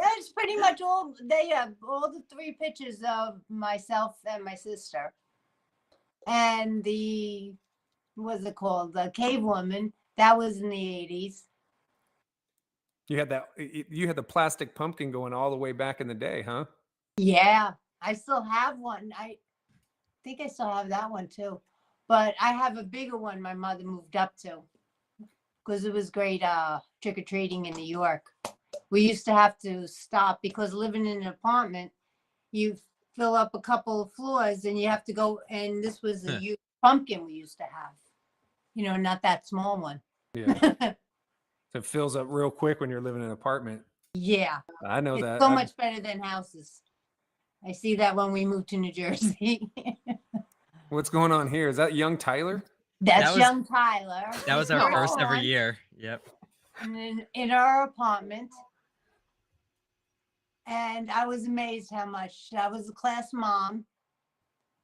[SPEAKER 5] It's pretty much all they have. All the 3 pictures of myself and my sister, and the what's it called? The cave woman. That was in the 80s.
[SPEAKER 4] You had that. You had the plastic pumpkin going all the way back in the day, huh?
[SPEAKER 5] Yeah, I still have one. I think I still have that one too, but I have a bigger one. My mother moved up to because it was great trick or treating in New York. We used to have to stop because living in an apartment, you fill up a couple of floors and you have to go. And this was a huge pumpkin we used to have, not that small one.
[SPEAKER 4] Yeah. So it fills up real quick when you're living in an apartment.
[SPEAKER 5] Yeah,
[SPEAKER 4] I know
[SPEAKER 5] it's
[SPEAKER 4] that.
[SPEAKER 5] so much better than houses. I see that when we moved to New Jersey.
[SPEAKER 4] What's going on here? Is that young Tyler?
[SPEAKER 5] That's
[SPEAKER 2] was-
[SPEAKER 5] young Tyler.
[SPEAKER 2] That was our
[SPEAKER 6] Aw.
[SPEAKER 2] first every year. Yep.
[SPEAKER 5] And in our apartment. And I was amazed how much I was a class mom.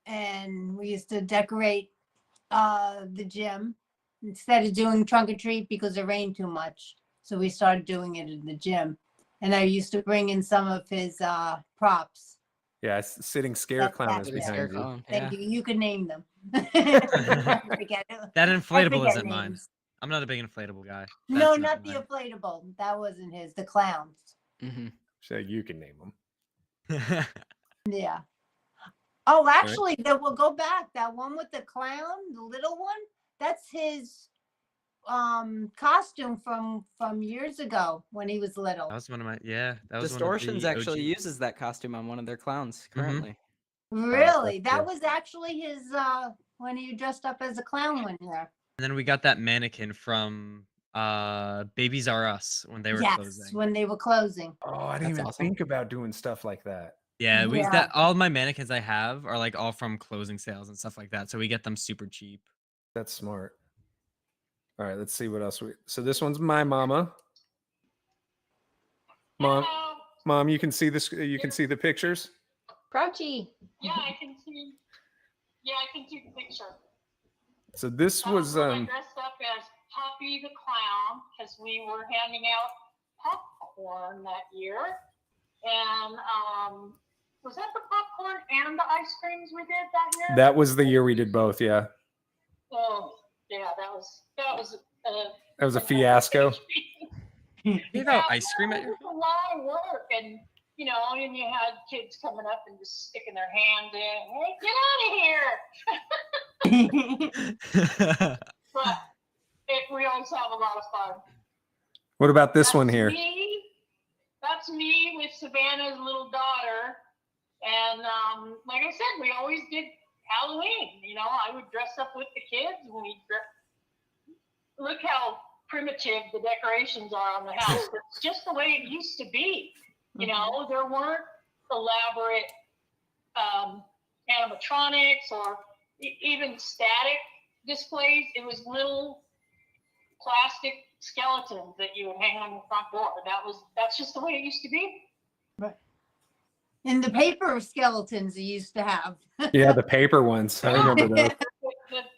[SPEAKER 5] And we used to decorate the gym instead of doing trunk or treat because it rained too much. So we started doing it in the gym. And I used to bring in some of his props.
[SPEAKER 4] Yeah, sitting scare
[SPEAKER 5] That's
[SPEAKER 4] clown is
[SPEAKER 5] that, yeah.
[SPEAKER 4] behind you.
[SPEAKER 3] Clown,
[SPEAKER 5] Thank
[SPEAKER 3] yeah.
[SPEAKER 5] you. You could name them. I forget it.
[SPEAKER 2] That
[SPEAKER 5] I
[SPEAKER 2] inflatable
[SPEAKER 5] forget
[SPEAKER 2] isn't mine.
[SPEAKER 5] names.
[SPEAKER 2] I'm not a big inflatable guy.
[SPEAKER 5] No,
[SPEAKER 2] That's
[SPEAKER 5] not the
[SPEAKER 2] mine.
[SPEAKER 5] inflatable. That wasn't his. The clowns.
[SPEAKER 3] Mhm.
[SPEAKER 4] So you can name them.
[SPEAKER 5] Yeah. Oh, actually, that will go back. That one with the clown, the little one, that's his costume from years ago when he was little.
[SPEAKER 2] That was one of my that was
[SPEAKER 3] Distortions
[SPEAKER 2] one of the
[SPEAKER 3] actually
[SPEAKER 2] OG.
[SPEAKER 3] uses that costume on one of their clowns currently.
[SPEAKER 5] Really?
[SPEAKER 4] that's
[SPEAKER 5] That
[SPEAKER 4] cool.
[SPEAKER 5] was actually his when he dressed up as a clown one year.
[SPEAKER 2] And then we got that mannequin from Babies R Us when they were
[SPEAKER 5] Yes,
[SPEAKER 2] closing.
[SPEAKER 5] when they were closing.
[SPEAKER 4] Oh, I didn't
[SPEAKER 3] That's
[SPEAKER 4] even
[SPEAKER 3] awesome.
[SPEAKER 4] think about doing stuff like that.
[SPEAKER 2] Yeah, we
[SPEAKER 5] Yeah.
[SPEAKER 2] that all my mannequins I have are like all from closing sales and stuff like that. So we get them super cheap.
[SPEAKER 4] That's smart. All right, let's see what else so this one's my mama. Mom,
[SPEAKER 7] Hello.
[SPEAKER 4] Mom, you can see this. You can see the pictures.
[SPEAKER 6] Grouchy.
[SPEAKER 7] Yeah, I can see. Yeah, I can see the picture.
[SPEAKER 4] So this was
[SPEAKER 7] I dressed up as Poppy the Clown because we were handing out popcorn that year. And was that the popcorn and the ice creams we did that year?
[SPEAKER 4] that was the year we did both. Yeah,
[SPEAKER 7] Oh, yeah, that was
[SPEAKER 4] that was a fiasco.
[SPEAKER 2] You gave out ice cream at
[SPEAKER 7] it
[SPEAKER 2] your
[SPEAKER 7] was a lot of work, and and you had kids coming up and just sticking their hand in. Hey, get out of here! But we always have a lot of fun.
[SPEAKER 4] What about this one here?
[SPEAKER 7] That's me with Savannah's little daughter, and like I said, we always did Halloween. I would dress up with the kids, and look how primitive the decorations are on the house. It's just the way it used to be. There weren't elaborate animatronics or even static displays. It was little plastic skeletons that you would hang on the front door. That's just the way it used to be.
[SPEAKER 5] Right. And the paper skeletons you used to have.
[SPEAKER 4] Yeah, the paper ones. I remember those.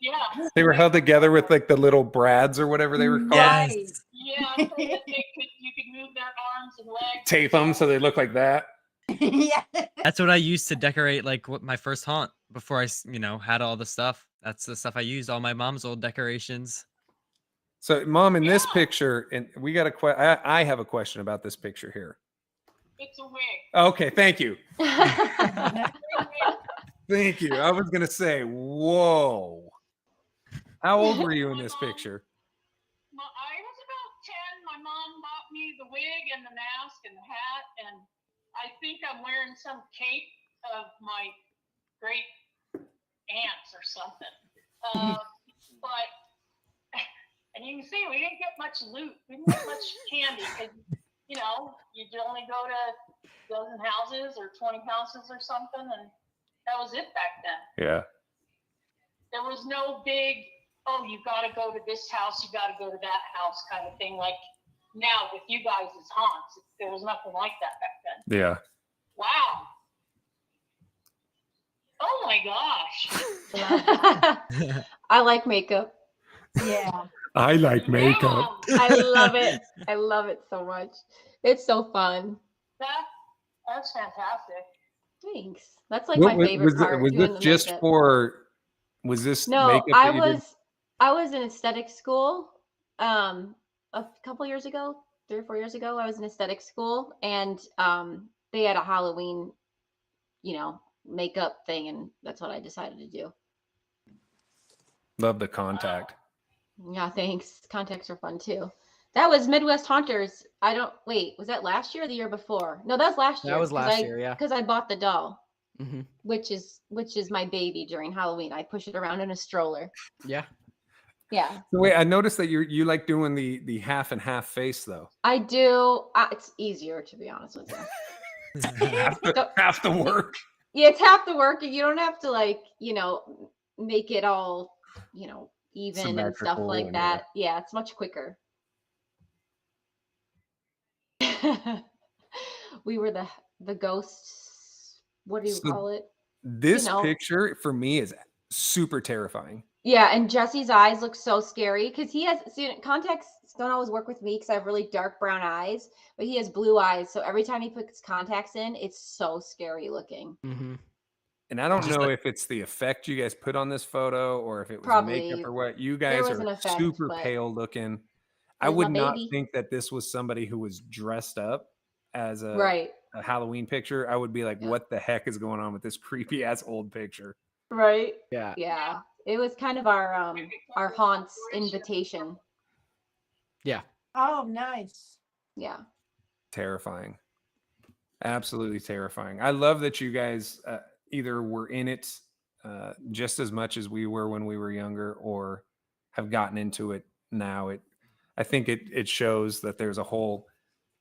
[SPEAKER 7] Yeah.
[SPEAKER 4] They were held together with like the little brads or whatever they were called.
[SPEAKER 5] Right.
[SPEAKER 7] Yeah, so that you could move their arms and legs.
[SPEAKER 4] Tape them so they look like that.
[SPEAKER 5] Yeah.
[SPEAKER 2] That's what I used to decorate like my first haunt before I had all the stuff. That's the stuff I used, all my mom's old decorations.
[SPEAKER 4] So, Mom, in this picture, and we got I have a question about this picture here.
[SPEAKER 7] It's a wig.
[SPEAKER 4] Okay, thank you. Thank you. I was gonna say, whoa. How old were you in this picture?
[SPEAKER 7] I was about 10. My mom bought me the wig and the mask and the hat, and I think I'm wearing some cape of my great aunts or something. But and you can see we didn't get much loot. We didn't get much candy because you'd only go to a dozen houses or 20 houses or something, and that was it back then.
[SPEAKER 4] Yeah.
[SPEAKER 7] There was no big, oh, you got to go to this house, you got to go to that house kind of thing. Like now with you guys as haunts, there was nothing like that back then.
[SPEAKER 4] Yeah.
[SPEAKER 7] Wow. Oh my gosh.
[SPEAKER 6] I like makeup.
[SPEAKER 5] Yeah.
[SPEAKER 4] I like makeup.
[SPEAKER 7] Yeah,
[SPEAKER 6] I love it. I love it so much. It's so fun.
[SPEAKER 7] that's fantastic.
[SPEAKER 6] Thanks. That's like my favorite part.
[SPEAKER 4] Was
[SPEAKER 6] doing
[SPEAKER 4] this
[SPEAKER 6] the
[SPEAKER 4] just
[SPEAKER 6] makeup.
[SPEAKER 4] was this
[SPEAKER 6] No,
[SPEAKER 4] makeup
[SPEAKER 6] I
[SPEAKER 4] that you did?
[SPEAKER 6] was in aesthetic school a couple years ago, 3 or 4 years ago. I was in aesthetic school, and they had a Halloween, makeup thing, and that's what I decided to do.
[SPEAKER 4] Love the contact.
[SPEAKER 6] Yeah, thanks. Contacts are fun too. That was Midwest Haunters. Was that last year or the year before? No, that was last year.
[SPEAKER 3] That was last year, yeah.
[SPEAKER 6] Because I bought the doll,
[SPEAKER 3] Hmm.
[SPEAKER 6] which is my baby during Halloween. I push it around in a stroller.
[SPEAKER 3] Yeah.
[SPEAKER 6] Yeah,
[SPEAKER 4] So wait, I noticed that you like doing the half and half face though.
[SPEAKER 6] I do. It's easier, to be honest with you.
[SPEAKER 4] half the work.
[SPEAKER 6] Yeah, it's half the work, and you don't have to make it all, even and stuff
[SPEAKER 4] Symmetrical
[SPEAKER 6] like
[SPEAKER 4] and,
[SPEAKER 6] that. Yeah, it's much quicker. We were the ghosts. What do you
[SPEAKER 4] So
[SPEAKER 6] call it?
[SPEAKER 4] This
[SPEAKER 6] know.
[SPEAKER 4] picture for me is super terrifying.
[SPEAKER 6] Yeah, and Jesse's eyes look so scary because contacts don't always work with me because I have really dark brown eyes, but he has blue eyes. So every time he puts contacts in, it's so scary looking.
[SPEAKER 3] Hmm.
[SPEAKER 4] And I don't
[SPEAKER 2] Just
[SPEAKER 4] know
[SPEAKER 2] like-
[SPEAKER 4] if it's the effect you guys put on this photo or if it was
[SPEAKER 6] Probably.
[SPEAKER 4] makeup or what. You
[SPEAKER 6] There
[SPEAKER 4] guys
[SPEAKER 6] was
[SPEAKER 4] are
[SPEAKER 6] an effect,
[SPEAKER 4] super
[SPEAKER 6] but
[SPEAKER 4] pale looking. I
[SPEAKER 6] it was
[SPEAKER 4] would
[SPEAKER 6] my
[SPEAKER 4] not
[SPEAKER 6] baby.
[SPEAKER 4] think that this was somebody who was dressed up as a
[SPEAKER 6] Right,
[SPEAKER 4] Halloween picture. I would be like,
[SPEAKER 6] Yeah.
[SPEAKER 4] what the heck is going on with this creepy ass old picture?
[SPEAKER 6] right.
[SPEAKER 3] Yeah.
[SPEAKER 6] Yeah, it was kind of our haunts invitation.
[SPEAKER 3] Yeah.
[SPEAKER 5] Oh, nice.
[SPEAKER 6] Yeah.
[SPEAKER 4] Terrifying. Absolutely terrifying. I love that you guys either were in it just as much as we were when we were younger or have gotten into it now. I think it shows that there's a whole,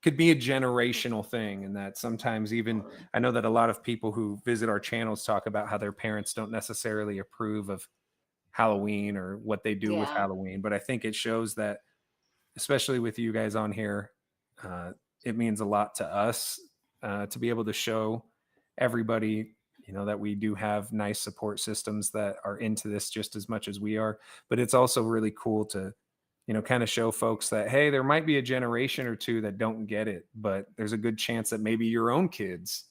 [SPEAKER 4] could be a generational thing, and that sometimes even, I know that a lot of people who visit our channels talk about how their parents don't necessarily approve of Halloween or what they do with
[SPEAKER 6] Yeah.
[SPEAKER 4] Halloween, but I think it shows that, especially with you guys on here, it means a lot to us to be able to show everybody, that we do have nice support systems that are into this just as much as we are. But it's also really cool to, kind of show folks that, hey, there might be a generation or two that don't get it, but there's a good chance that maybe your own kids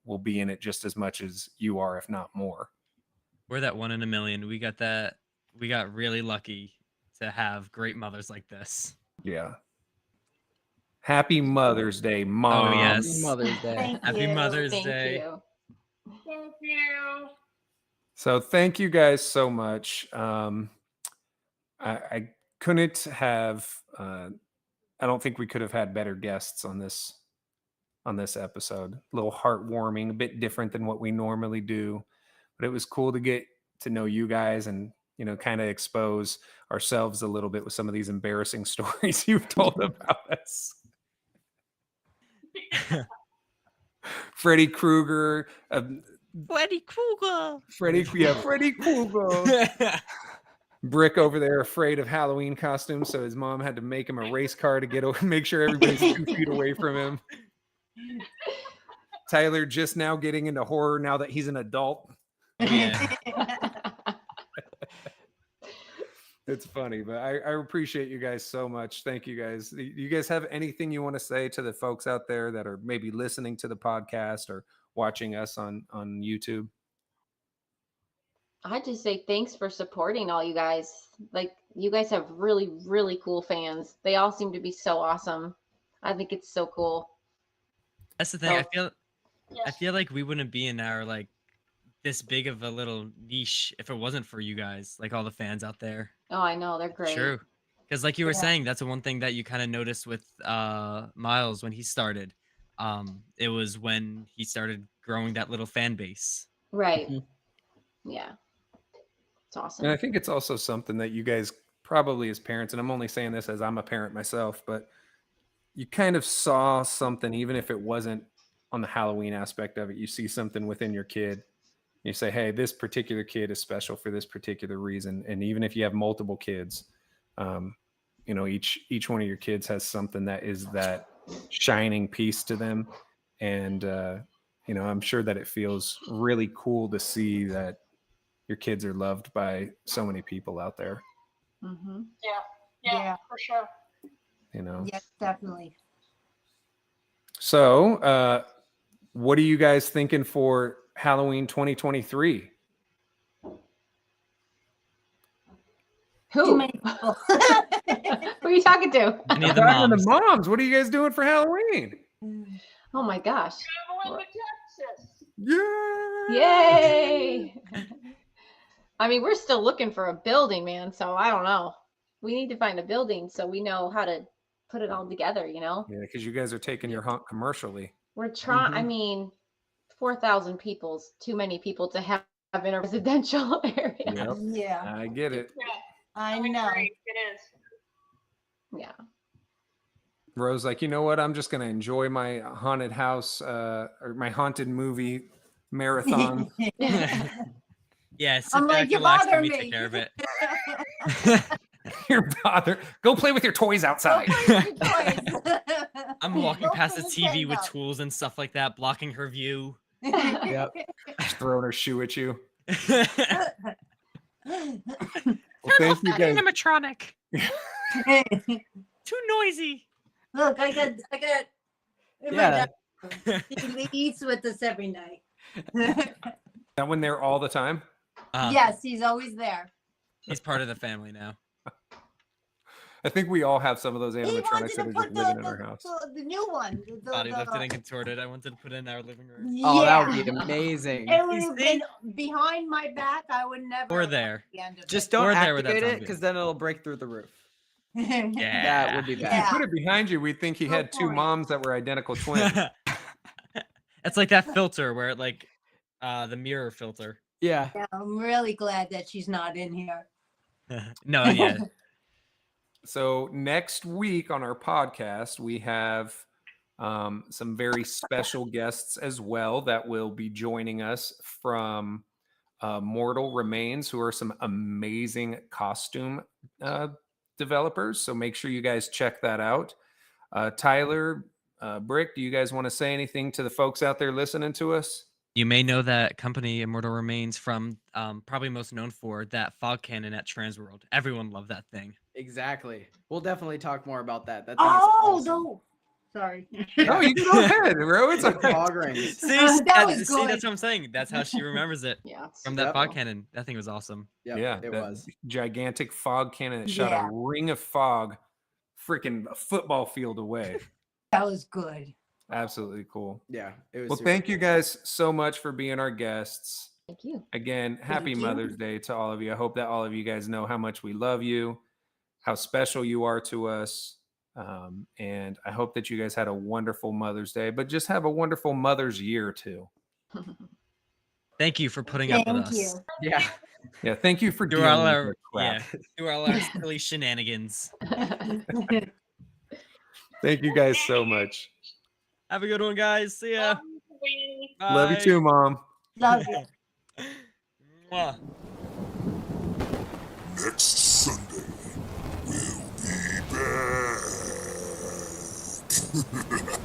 [SPEAKER 4] will be in it just as much as you are, if not more.
[SPEAKER 2] We're that 1 in a million. We got really lucky to have great mothers like this.
[SPEAKER 4] Yeah. Happy Mother's Day, Mom.
[SPEAKER 2] Oh, yes.
[SPEAKER 3] Mother's Day.
[SPEAKER 5] Thank
[SPEAKER 2] Happy
[SPEAKER 5] you.
[SPEAKER 2] Mother's
[SPEAKER 6] Thank
[SPEAKER 2] Day.
[SPEAKER 6] you.
[SPEAKER 7] Thank you.
[SPEAKER 4] So thank you guys so much. I couldn't have. I don't think we could have had better guests on this episode. A little heartwarming, a bit different than what we normally do, but it was cool to get to know you guys and kind of expose ourselves a little bit with some of these embarrassing stories you've told about us. Freddy Krueger.
[SPEAKER 2] Freddy Krueger.
[SPEAKER 4] Freddy Krueger. Brick over there afraid of Halloween costumes, so his mom had to make him a race car to make sure everybody's 2 feet away from him. Tyler just now getting into horror now that he's an adult.
[SPEAKER 2] Yeah.
[SPEAKER 4] It's funny, but I appreciate you guys so much. Thank you guys. Do you guys have anything you want to say to the folks out there that are maybe listening to the podcast or watching us on YouTube?
[SPEAKER 6] I just say thanks for supporting all you guys. Like, you guys have really, really cool fans. They all seem to be so awesome. I think it's so cool.
[SPEAKER 2] That's the thing.
[SPEAKER 6] So-
[SPEAKER 2] I feel like we wouldn't be in our this big of a little niche if it wasn't for you guys, like all the fans out there.
[SPEAKER 6] Oh, I know. They're great.
[SPEAKER 2] True. Because like you were
[SPEAKER 5] Yeah.
[SPEAKER 2] saying, that's the one thing that you kind of noticed with Miles when he started. it was when he started growing that little fan base.
[SPEAKER 6] Right.
[SPEAKER 3] Mhm.
[SPEAKER 6] Yeah. It's
[SPEAKER 4] And
[SPEAKER 6] awesome.
[SPEAKER 4] I think it's also something that you guys probably as parents, and I'm only saying this as I'm a parent myself, but you kind of saw something, even if it wasn't on the Halloween aspect of it. You see something within your kid. You say, hey, this particular kid is special for this particular reason. And even if you have multiple kids, you know, each one of your kids has something that is that shining piece to them. And, you know, I'm sure that it feels really cool to see that your kids are loved by so many people out there,
[SPEAKER 6] Mm-hmm.
[SPEAKER 7] Yeah, for sure.
[SPEAKER 4] you know?
[SPEAKER 5] Yes, definitely.
[SPEAKER 4] So, what are you guys thinking for Halloween 2023?
[SPEAKER 5] Too
[SPEAKER 6] Who?
[SPEAKER 5] many people.
[SPEAKER 6] Who are you talking to?
[SPEAKER 2] Any of the
[SPEAKER 4] Talking to the
[SPEAKER 2] moms.
[SPEAKER 4] moms, what are you guys doing for Halloween?
[SPEAKER 6] Oh my gosh.
[SPEAKER 7] Traveling to Texas.
[SPEAKER 4] Yeah.
[SPEAKER 6] Yay! I mean, we're still looking for a building, man. So I don't know. We need to find a building so we know how to put it all together, you know?
[SPEAKER 4] Yeah, because you guys are taking your hunt commercially.
[SPEAKER 6] We're trying, I
[SPEAKER 3] Mhm.
[SPEAKER 6] mean, 4,000 people's too many people to have in a residential area.
[SPEAKER 4] Yep,
[SPEAKER 5] Yeah,
[SPEAKER 4] I get it.
[SPEAKER 7] Yeah,
[SPEAKER 5] I
[SPEAKER 7] I
[SPEAKER 5] know.
[SPEAKER 7] agree. It is.
[SPEAKER 6] Yeah.
[SPEAKER 4] Rose, like, you know what? I'm just gonna enjoy my haunted house or my haunted movie marathon.
[SPEAKER 2] Yeah, sit
[SPEAKER 5] I'm
[SPEAKER 2] back,
[SPEAKER 5] like, you
[SPEAKER 2] relax,
[SPEAKER 5] bother
[SPEAKER 2] and me
[SPEAKER 5] me.
[SPEAKER 2] take care of it.
[SPEAKER 4] You're bothered. Go play with your toys
[SPEAKER 5] Go
[SPEAKER 4] outside.
[SPEAKER 5] play with your toys.
[SPEAKER 2] I'm walking
[SPEAKER 5] Go
[SPEAKER 2] past the
[SPEAKER 5] play
[SPEAKER 2] TV with
[SPEAKER 5] Nintendo.
[SPEAKER 2] tools and stuff like that, blocking her view.
[SPEAKER 3] Yep.
[SPEAKER 4] Just throwing her shoe at you.
[SPEAKER 2] Turn
[SPEAKER 4] Well, thank you guys.
[SPEAKER 2] animatronic. Too noisy.
[SPEAKER 5] Look, I got
[SPEAKER 3] Yeah.
[SPEAKER 5] he eats with us every night.
[SPEAKER 4] That one there all the time.
[SPEAKER 5] Yes, he's always there.
[SPEAKER 2] He's part of the family now.
[SPEAKER 4] I think we all have some of those
[SPEAKER 5] He
[SPEAKER 4] animatronics
[SPEAKER 5] wanted
[SPEAKER 4] that
[SPEAKER 5] to
[SPEAKER 4] are just
[SPEAKER 5] put
[SPEAKER 4] living in our house.
[SPEAKER 5] the new one.
[SPEAKER 2] Body lifted and contorted. I wanted to put in our living room.
[SPEAKER 3] Oh, that would
[SPEAKER 5] Yeah.
[SPEAKER 3] be amazing.
[SPEAKER 5] It would
[SPEAKER 2] You
[SPEAKER 5] have
[SPEAKER 2] see?
[SPEAKER 5] been behind my back. I would never.
[SPEAKER 2] Or
[SPEAKER 5] have
[SPEAKER 2] there.
[SPEAKER 5] got the end of
[SPEAKER 3] Just
[SPEAKER 5] it.
[SPEAKER 3] don't
[SPEAKER 2] We're there with that
[SPEAKER 3] activate it
[SPEAKER 2] zombie.
[SPEAKER 3] because then it'll break through the roof.
[SPEAKER 2] Yeah.
[SPEAKER 3] That would be
[SPEAKER 4] If you
[SPEAKER 3] bad.
[SPEAKER 5] Yeah.
[SPEAKER 4] put it behind you, we'd think he
[SPEAKER 5] Good
[SPEAKER 4] had two
[SPEAKER 5] point.
[SPEAKER 4] moms that were identical twins.
[SPEAKER 2] It's like that filter where it like the mirror filter.
[SPEAKER 3] Yeah.
[SPEAKER 5] Yeah, I'm really glad that she's not in here.
[SPEAKER 2] No, yeah.
[SPEAKER 4] So next week on our podcast, we have some very special guests as well that will be joining us from Mortal Remains, who are some amazing costume developers. So make sure you guys check that out. Tyler, Brick, do you guys want to say anything to the folks out there listening to us?
[SPEAKER 2] You may know that company Immortal Remains from probably most known for that fog cannon at Transworld. Everyone loved that thing.
[SPEAKER 3] Exactly. We'll definitely talk more about that. That thing
[SPEAKER 5] Oh,
[SPEAKER 3] is awesome.
[SPEAKER 5] no. Sorry.
[SPEAKER 4] No, you can go ahead, bro. It's okay.
[SPEAKER 3] Fog rings.
[SPEAKER 2] See,
[SPEAKER 5] That was
[SPEAKER 2] see, that's
[SPEAKER 5] good.
[SPEAKER 2] what I'm saying. That's how she remembers it
[SPEAKER 6] Yeah.
[SPEAKER 2] from that
[SPEAKER 3] Yep.
[SPEAKER 2] fog cannon. That thing was awesome.
[SPEAKER 3] Yep,
[SPEAKER 4] Yeah,
[SPEAKER 3] it
[SPEAKER 4] that
[SPEAKER 3] was.
[SPEAKER 4] gigantic fog cannon that shot
[SPEAKER 5] Yeah.
[SPEAKER 4] a ring of fog freaking a football field away.
[SPEAKER 5] That was good.
[SPEAKER 4] Absolutely cool.
[SPEAKER 3] Yeah, it was.
[SPEAKER 4] Well,
[SPEAKER 3] super
[SPEAKER 4] thank you
[SPEAKER 3] cool.
[SPEAKER 4] guys so much for being our guests.
[SPEAKER 6] Thank you.
[SPEAKER 4] Again, happy
[SPEAKER 5] you.
[SPEAKER 4] Mother's Day to all of you. I hope that all of you guys know how much we love you, how special you are to us. And I hope that you guys had a wonderful Mother's Day, but just have a wonderful Mother's Year too.
[SPEAKER 2] Thank you for putting up with
[SPEAKER 5] Thank
[SPEAKER 2] us.
[SPEAKER 5] you.
[SPEAKER 3] Yeah.
[SPEAKER 4] Yeah, thank you for
[SPEAKER 2] Through
[SPEAKER 4] dealing
[SPEAKER 2] all
[SPEAKER 4] with
[SPEAKER 2] our
[SPEAKER 4] our crap.
[SPEAKER 2] through all our silly shenanigans.
[SPEAKER 4] Thank you guys so much.
[SPEAKER 2] Have a good one, guys. See ya.
[SPEAKER 4] Love you
[SPEAKER 2] Bye.
[SPEAKER 4] too, Mom.
[SPEAKER 5] Love you.
[SPEAKER 2] Mwah.
[SPEAKER 1] Next Sunday, we'll be back.